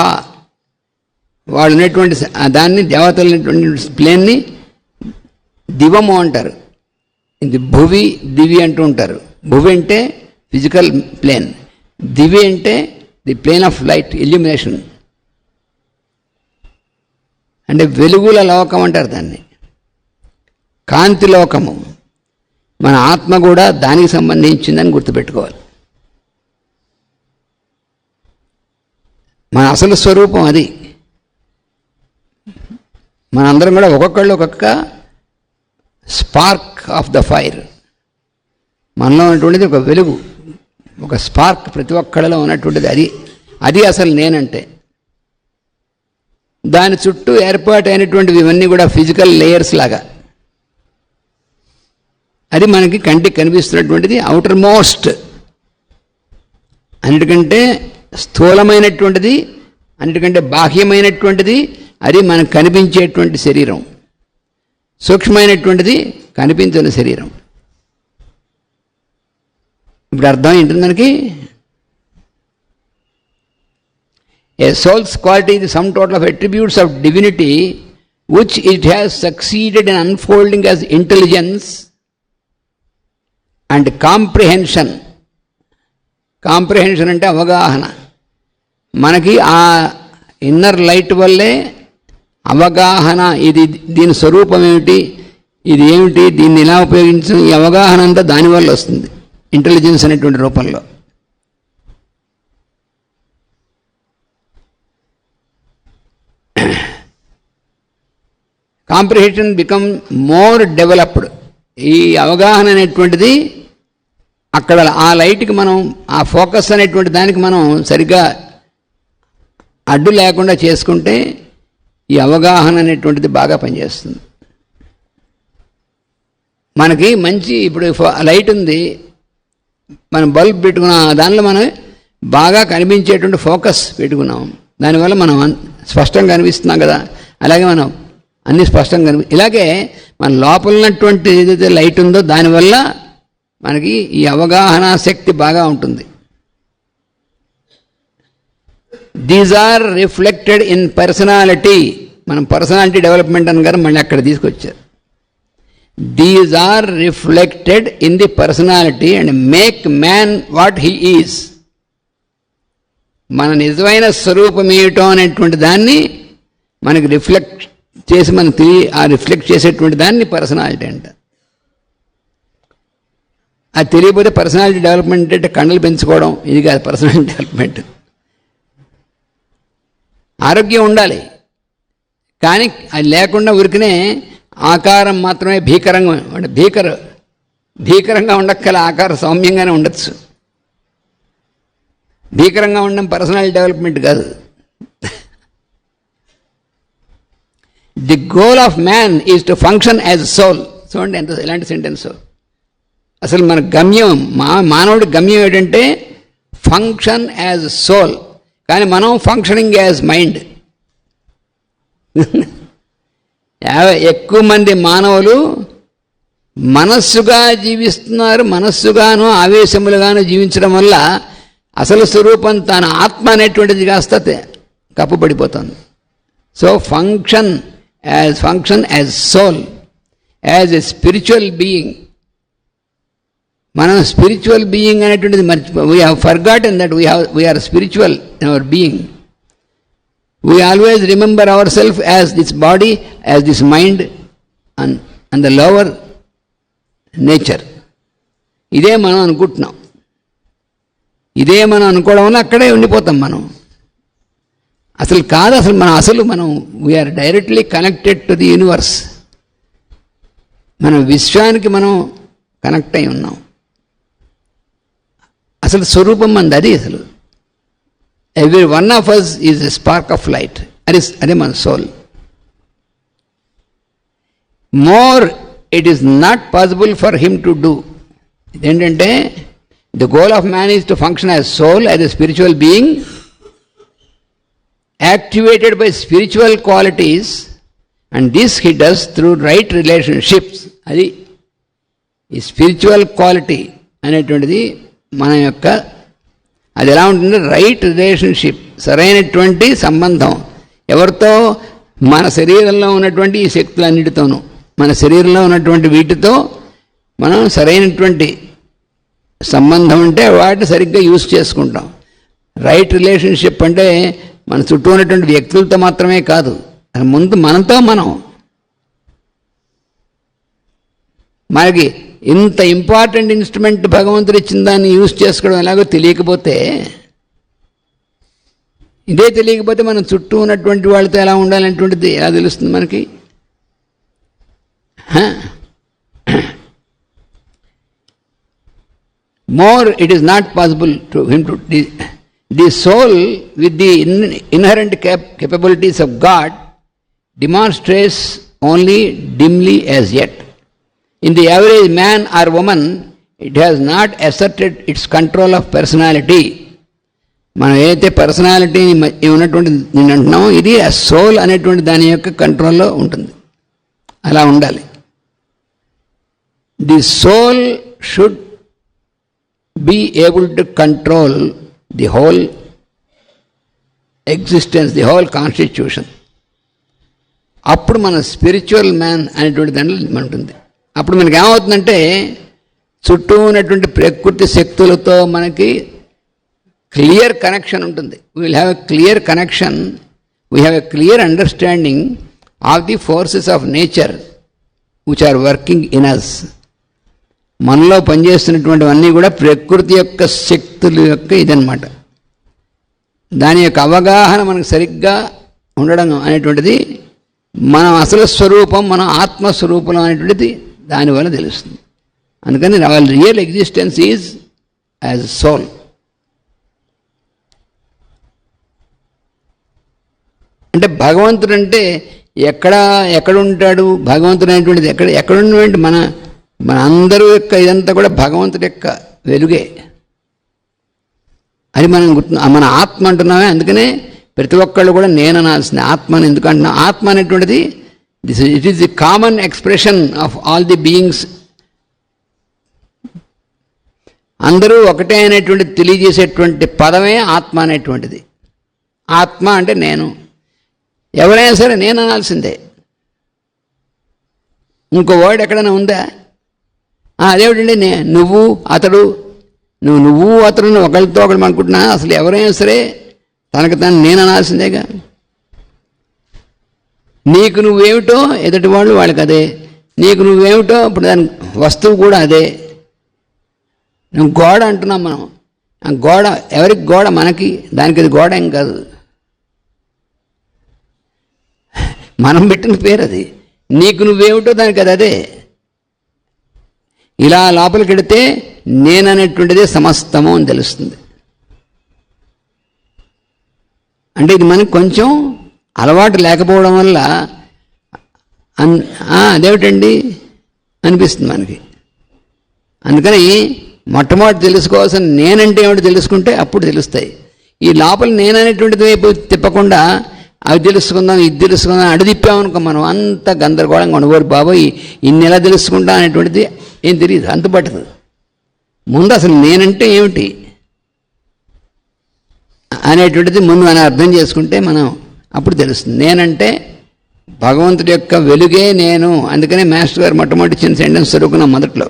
వాళ్ళు ఉన్నటువంటి దాన్ని, దేవతలు అనేటువంటి ప్లేన్ని దివము అంటారు. ఇది భువి, దివి అంటూ ఉంటారు. భువి అంటే ఫిజికల్ ప్లేన్, దివి అంటే the plane of light, illumination. అంటే వెలుగుల లోకం అంటారు దాన్ని, కాంతి లోకము. మన ఆత్మ కూడా దానికి సంబంధించిందని గుర్తుపెట్టుకోవాలి. మన అసలు స్వరూపం అది. మనందరం కూడా ఒక్కొక్కళ్ళు ఒక్కొక్క స్పార్క్ ఆఫ్ ద ఫైర్. మనలో ఉన్నటువంటిది ఒక వెలుగు, ఒక స్పార్క్ ప్రతి ఒక్కళ్ళలో ఉన్నటువంటిది. అది అసలు నేనంటే. దాని చుట్టూ ఏర్పాటైనటువంటివి ఇవన్నీ కూడా ఫిజికల్ లేయర్స్ లాగా. అది మనకి కంటికి కనిపిస్తున్నటువంటిది అవుటర్ మోస్ట్, అన్నిటికంటే స్థూలమైనటువంటిది, అన్నిటికంటే బాహ్యమైనటువంటిది. అది మనకు కనిపించేటువంటి శరీరం. సూక్ష్మమైనటువంటిది కనిపించని శరీరం. ఇప్పుడు అర్థం ఏంటి మనకి? A soul's quality the sum total of attributes of divinity which it has succeeded in unfolding as intelligence and comprehension. Comprehension అంటే అవగాహన. మనకి ఆ ఇన్నర్ లైట్ వల్లే అవగాహన, ఇది దీని స్వరూపం ఏమిటి, ఇది ఏమిటి, దీన్ని ఎలా ఉపయోగించడం, ఈ అవగాహన అంతా దానివల్ల వస్తుంది, ఇంటెలిజెన్స్ అనేటువంటి రూపంలో. Comprehension become more developed. ఈ అవగాహన అనేటువంటిది అక్కడ ఆ లైట్కి మనం, ఆ ఫోకస్ అనేటువంటి దానికి మనం సరిగ్గా అడ్డు లేకుండా చేసుకుంటే ఈ అవగాహన అనేటువంటిది బాగా పనిచేస్తుంది. మనకి మంచి ఇప్పుడు లైట్ ఉంది, మనం బల్బ్ పెట్టుకున్నాం, దానిలో మనం బాగా కనిపించేటువంటి ఫోకస్ పెట్టుకున్నాం, దానివల్ల మనం స్పష్టంగా కనిపిస్తున్నాం కదా. అలాగే మనం అన్నీ స్పష్టంగా ఇలాగే మన లోపల ఉన్నటువంటి ఏదైతే లైట్ ఉందో దానివల్ల మనకి ఈ అవగాహన శక్తి బాగా ఉంటుంది. These are reflected in personality. మనం పర్సనాలిటీ డెవలప్మెంట్ అని గారు మళ్ళీ అక్కడ తీసుకొచ్చారు. These are reflected in the personality and make man what he is. మన నిజమైన స్వరూపం ఏమిటో అనేటువంటి దాన్ని మనకి రిఫ్లెక్ట్ చేసి మనం ఆ రిఫ్లెక్ట్ చేసేటువంటి దాన్ని పర్సనాలిటీ అంట. అది తెలియకపోతే పర్సనాలిటీ డెవలప్మెంట్ అంటే కండలు పెంచుకోవడం, ఇది కాదు పర్సనాలిటీ డెవలప్మెంట్. ఆరోగ్యం ఉండాలి, కానీ అది లేకుండా ఉరికినే ఆకారం మాత్రమే భీకరంగా అంటే భీకరంగా ఉండక్కల ఆకారం సౌమ్యంగానే ఉండొచ్చు. భీకరంగా ఉండడం పర్సనల్ డెవలప్మెంట్ కాదు. The goal of man is to function as soul. చూడండి ఎంత ఎలాంటి సెంటెన్స్. అసలు మన గమ్యం, మానవుడి గమ్యం ఏంటంటే ఫంక్షన్ యాజ్ సోల్. కానీ మనం ఫంక్షనింగ్ యాజ్ మైండ్. ఎక్కువ మంది మానవులు మనస్సుగా జీవిస్తున్నారు. మనస్సుగాను ఆవేశములుగాను జీవించడం వల్ల అసలు స్వరూపం తన ఆత్మ అనేటువంటిది కాస్త కప్పుబడిపోతుంది. So function as soul, as a spiritual being. మనం స్పిరిచువల్ బీయింగ్ అనేటువంటిది we have forgotten that we are spiritual in our being. We always remember ourselves as this body, as this mind and the lower nature. ఇదే మనం అనుకుంటున్నాం. ఇదే మనం అనుకోవడం వల్ల అక్కడే ఉండిపోతాం మనం. అసలు కాదు, అసలు మనం we are directly connected to the universe. మన విశ్వానికి మనం కనెక్ట్ అయి ఉన్నాం. అసలు స్వరూపం మనది అది. అసలు every one of us is a spark of light. అదే మన soul. More it is not possible for him to do. ఇదేంటంటే the goal of man is to function as soul, as a spiritual being activated by spiritual qualities, and this he does through right relationships. అది ఈ spiritual quality అనేటువంటిది మన యొక్క, అది ఎలా ఉంటుంది, right relationship, సరైనటువంటి సంబంధం. ఎవరితో? మన శరీరంలో ఉన్నటువంటి ఈ శక్తులన్నిటితోనూ, మన శరీరంలో ఉన్నటువంటి వీటితో మనం సరైనటువంటి సంబంధం ఉంటే వాటిని సరిగ్గా యూజ్ చేసుకుంటాం. రైట్ రిలేషన్షిప్ అంటే మన చుట్టూ ఉన్నటువంటి వ్యక్తులతో మాత్రమే కాదు, ముందు మనతో మనం. మనకి ఇంత ఇంపార్టెంట్ ఇన్స్ట్రుమెంట్ భగవంతుడు ఇచ్చిన దాన్ని యూజ్ చేసుకోవడం ఎలాగో తెలియకపోతే, ఇదే తెలియకపోతే మనం చుట్టూ ఉన్నటువంటి వాళ్ళతో ఎలా ఉండాలనేటువంటిది ఎలా తెలుస్తుంది మనకి? More it is not possible to him to the soul with the inherent capabilities of God demonstrates only dimly as yet. In the average man or woman, it has not asserted its control of personality. మనం ఏదైతే పర్సనాలిటీని ఉన్నటువంటి నేను అంటున్నామో ఇది ఆ soul అనేటువంటి దాని యొక్క కంట్రోల్లో ఉంటుంది. అలా ఉండాలి. The soul should be able to control the whole existence, the whole constitution. అప్పుడు మన స్పిరిచువల్ మ్యాన్ అనేటువంటి దాంట్లో ఉంటుంది. అప్పుడు మనకి ఏమవుతుందంటే చుట్టూ ఉన్నటువంటి ప్రకృతి శక్తులతో మనకి క్లియర్ కనెక్షన్ ఉంటుంది. We will have a clear connection, we have a clear understanding of the forces of nature which are working in us. మనలో పనిచేస్తున్నటువంటివన్నీ కూడా ప్రకృతి యొక్క శక్తుల యొక్క ఇదన్నమాట. దాని యొక్క అవగాహన మనకు సరిగ్గా ఉండడం అనేటువంటిది మన అసలు స్వరూపం, మన ఆత్మస్వరూపం అనేటువంటిది దానివల్ల తెలుస్తుంది. అందుకని వాళ్ళ real existence is as soul. అంటే భగవంతుడు అంటే ఎక్కడ ఉంటాడు? భగవంతుడు అనేటువంటిది ఎక్కడున్నటువంటి మన అందరూ యొక్క ఇదంతా కూడా భగవంతుడి యొక్క వెలుగే. అది మనం మన ఆత్మ అంటున్నామే. అందుకనే ప్రతి ఒక్కళ్ళు కూడా నేను అనాల్సింది ఆత్మని. ఎందుకు అంటున్నా? ఆత్మ అనేటువంటిది it is the common expression of all the beings. అందరూ ఒకటే అనేటువంటిది తెలియజేసేటువంటి పదమే ఆత్మ అనేటువంటిది. ఆత్మ అంటే నేను. ఎవరైనా సరే నేను అనాల్సిందే. ఇంకో వర్డ్ ఎక్కడైనా ఉందా? అదేమిటండి నువ్వు అతడు, నువ్వు అతడు ఒకరితో ఒకరు అనుకుంటున్నా. అసలు ఎవరైనా సరే తనకు తను నేను అనాల్సిందేగా. నీకు నువ్వేమిటో ఎదుటి వాళ్ళు వాళ్ళకి అదే, నీకు నువ్వేమిటో ఇప్పుడు దాని వస్తువు కూడా అదే. నువ్వు గోడ అంటున్నాం మనం. ఆ గోడ ఎవరికి గోడ? మనకి. దానికి అది గోడ ఏం కాదు, మనం పెట్టిన పేరు అది. నీకు నువ్వేమిటో దానికి అది అదే. ఇలా లోపలికి వెడితే నేననేటువంటిదే సమస్తము అని తెలుస్తుంది. అంటే ఇది మనకు కొంచెం అలవాటు లేకపోవడం వల్ల అదేమిటండి అనిపిస్తుంది మనకి. అందుకని మొట్టమొదటి తెలుసుకోవాల్సిన నేనంటే ఏమిటి తెలుసుకుంటే అప్పుడు తెలుస్తాయి. ఈ లోపల నేననేటువంటిది వైపు తిప్పకుండా అవి తెలుసుకుందాం ఇది తెలుసుకుందాం అడిదిప్పామనుకో మనం అంత గందరగోళంగా ఉండబోరు. బాబోయ్ ఇన్ని ఎలా తెలుసుకుంటా అనేటువంటిది ఏం తెలియదు, అంతుపట్టదు. ముందు అసలు నేనంటే ఏమిటి అనేటువంటిది ముందు మనం అర్థం చేసుకుంటే మనం అప్పుడు తెలుస్తుంది. నేనంటే భగవంతుడి యొక్క వెలుగే నేను. అందుకనే మాస్టర్ గారు మొట్టమొదటి చిన్న సెంటెన్స్ చదువుకున్నాం మొదట్లో.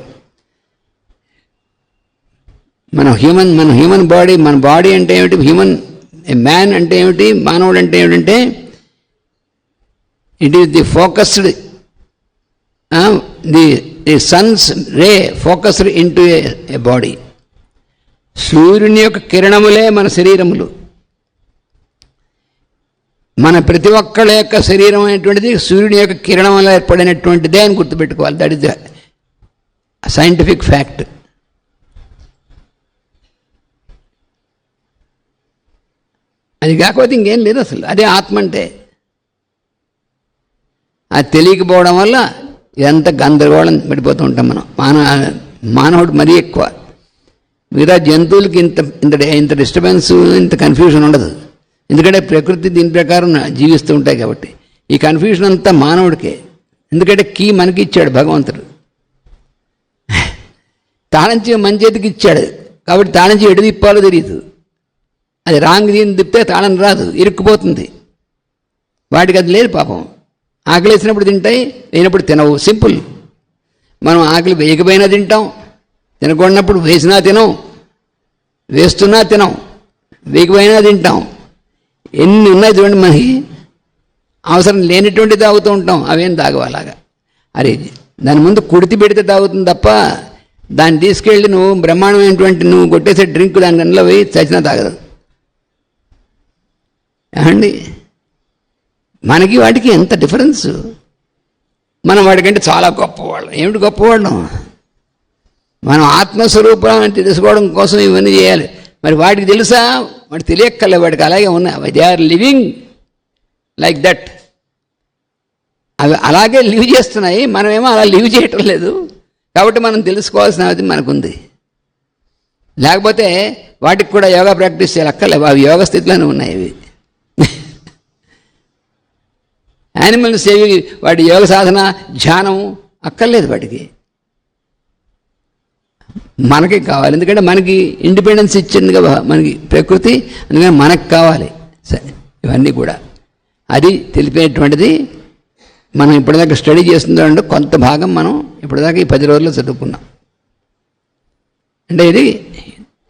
మన హ్యూమన్ బాడీ, మన బాడీ అంటే ఏమిటి, మ్యాన్ అంటే ఏమిటి, మానవుడు అంటే ఏమిటంటే it is the focused the Sons ray focused in to A body. సూర్యుని యొక్క కిరణములే మన శరీరములు. మన ప్రతి ఒక్కళ్ళ యొక్క శరీరం అనేటువంటిది సూర్యుని యొక్క కిరణం వల్ల ఏర్పడినటువంటిదే అని గుర్తుపెట్టుకోవాలి. That is the scientific fact. అది కాకపోతే ఇంకేం లేదు అసలు. అదే ఆత్మ అంటే. అది తెలియకపోవడం వల్ల ఎంత గందరగోళం పడిపోతూ ఉంటాం మనం. మానవుడు మరీ ఎక్కువ. మిగతా జంతువులకి ఇంత డిస్టర్బెన్స్, ఇంత కన్ఫ్యూషన్ ఉండదు. ఎందుకంటే ప్రకృతి దీని ప్రకారం జీవిస్తూ ఉంటాయి కాబట్టి. ఈ కన్ఫ్యూషన్ అంతా మానవుడికే. ఎందుకంటే కీ మనకి ఇచ్చాడు భగవంతుడు. తాళంచి మన చేతికి ఇచ్చాడు కాబట్టి తాళంచి ఎటు తిప్పాలో తెలియదు. అది రాంగ్ దీన్ని తిప్పితే తాళం రాదు, ఇరుక్కుపోతుంది. వాటికి అది లేదు పాపం. ఆకలి వేసినప్పుడు తింటాయి, వేసినప్పుడు తినవు. సింపుల్. మనం ఆకలి వేయకపోయినా తింటాం, తినకూడనప్పుడు వేసినా తినం, వేస్తున్నా తినం, వేయకపోయినా తింటాం. ఎన్ని ఉన్నాయి చూడండి మనకి. అవసరం లేనిటువంటి తాగుతూ ఉంటాం, అవేం తాగవు అలాగా. అరే దాని ముందు కుడితి పెడితే తాగుతుంది తప్ప దాన్ని తీసుకెళ్ళి నువ్వు బ్రహ్మాండమైనటువంటి నువ్వు కొట్టేసే డ్రింక్ దాని గంటలో పోయి చచ్చినా తాగదు. అండి మనకి వాటికి ఎంత డిఫరెన్స్. మనం వాటికంటే చాలా గొప్పవాళ్ళం. ఏమిటి గొప్పవాళ్ళం? మనం ఆత్మస్వరూపం తెలుసుకోవడం కోసం ఇవన్నీ చేయాలి. మరి వాటికి తెలుసా? వాటి తెలియక్కర్లే, వాటికి అలాగే ఉన్నాయి. They are living like that. అవి అలాగే లివ్ చేస్తున్నాయి, మనమేమో అలా లివ్ చేయటం లేదు. కాబట్టి మనం తెలుసుకోవాల్సినది మనకుంది. లేకపోతే వాటికి కూడా యోగా ప్రాక్టీస్ చేయాలి అక్కర్లే, అవి యోగ స్థితిలోనే ఉన్నాయి. అవి యానిమల్స్ ఏవి వాటి యోగ సాధన ధ్యానం అక్కర్లేదు వాటికి. మనకి కావాలి, ఎందుకంటే మనకి ఇండిపెండెన్స్ ఇచ్చింది కదా మనకి ప్రకృతి. అందుకని మనకు కావాలి. సరే, ఇవన్నీ కూడా అది తెలిపేటువంటిది. మనం ఇప్పటిదాకా స్టడీ చేస్తుందంటే కొంత భాగం మనం ఇప్పటిదాకా ఈ 10 రోజుల్లో చదువుకున్నాం. అంటే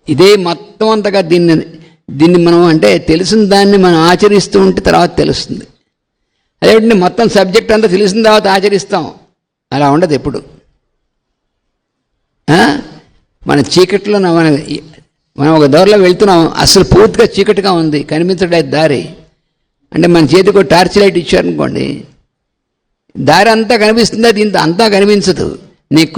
ఇదే మొత్తం అంతగా దీన్ని మనం అంటే తెలిసిన దాన్ని మనం ఆచరిస్తూ ఉంటే తర్వాత తెలుస్తుంది. అదేంటి మొత్తం సబ్జెక్ట్ అంతా తెలిసిన తర్వాత ఆచరిస్తాం, అలా ఉండదు ఎప్పుడు. మన చీకట్లో మనం ఒక దారిలో వెళ్తున్నాం, అసలు పూర్తిగా చీకటిగా ఉంది, కనిపించడే దారి. అంటే మన చేతికి ఒక టార్చ్ లైట్ ఇచ్చారనుకోండి, దారి అంతా కనిపిస్తుందా? దీంతో అంతా కనిపించదు. నీకు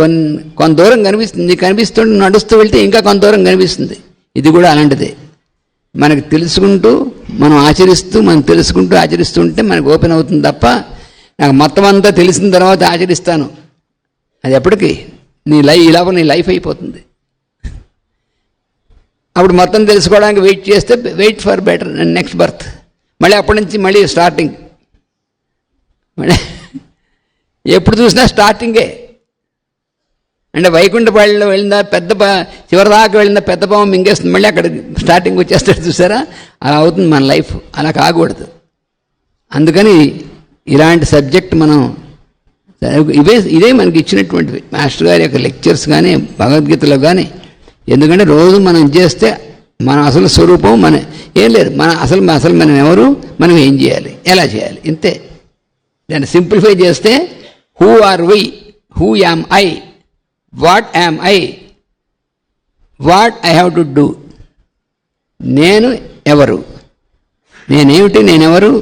కొంత దూరం కనిపిస్తుంది. నీకు కనిపిస్తుంటే నడుస్తూ వెళ్తే ఇంకా కొంత దూరం కనిపిస్తుంది. ఇది కూడా అలాంటిదే. మనకు తెలుసుకుంటూ మనం తెలుసుకుంటూ ఆచరిస్తుంటే మనకు ఓపెన్ అవుతుంది తప్ప నాకు మొత్తం అంతా తెలిసిన తర్వాత ఆచరిస్తాను అది ఎప్పటికీ ఈ లోపల నీ లైఫ్ అయిపోతుంది. అప్పుడు మొత్తం తెలుసుకోవడానికి wait for better next birth. మళ్ళీ అప్పటి నుంచి మళ్ళీ స్టార్టింగ్. మళ్ళీ ఎప్పుడు చూసినా స్టార్టింగే. అంటే వైకుంఠపాళిలో వెళ్ళిందా చివరిదాకా వెళ్ళిందా పెద్ద పాము మింగేస్తుంది, మళ్ళీ అక్కడ స్టార్టింగ్ వచ్చేస్తాడు. చూసారా? అలా అవుతుంది మన లైఫ్. అలా కాకూడదు. అందుకని ఇలాంటి సబ్జెక్ట్ మనం ఇదే మనకి ఇచ్చినటువంటివి మాస్టర్ గారి యొక్క లెక్చర్స్ కానీ భగవద్గీతలో కానీ. ఎందుకంటే రోజు మనం చేస్తే మన అసలు స్వరూపం మన ఏం లేదు. అసలు మనం ఎవరు, మనం ఏం చేయాలి, ఎలా చేయాలి, ఇంతే. దాన్ని సింప్లిఫై చేస్తే who are why, who am I, what am I, what I have to do. నేను ఎవరు, నేనేమిటి, నేనెవరు,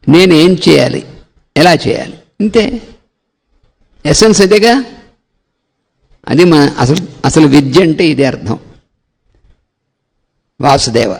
నేను ఏం చేయాలి, ఎలా చేయాలి, ఇంతే. ఎసెన్స్ అదేగా. అది మన అసలు విద్య అంటే ఇదే అర్థం. వాసుదేవ.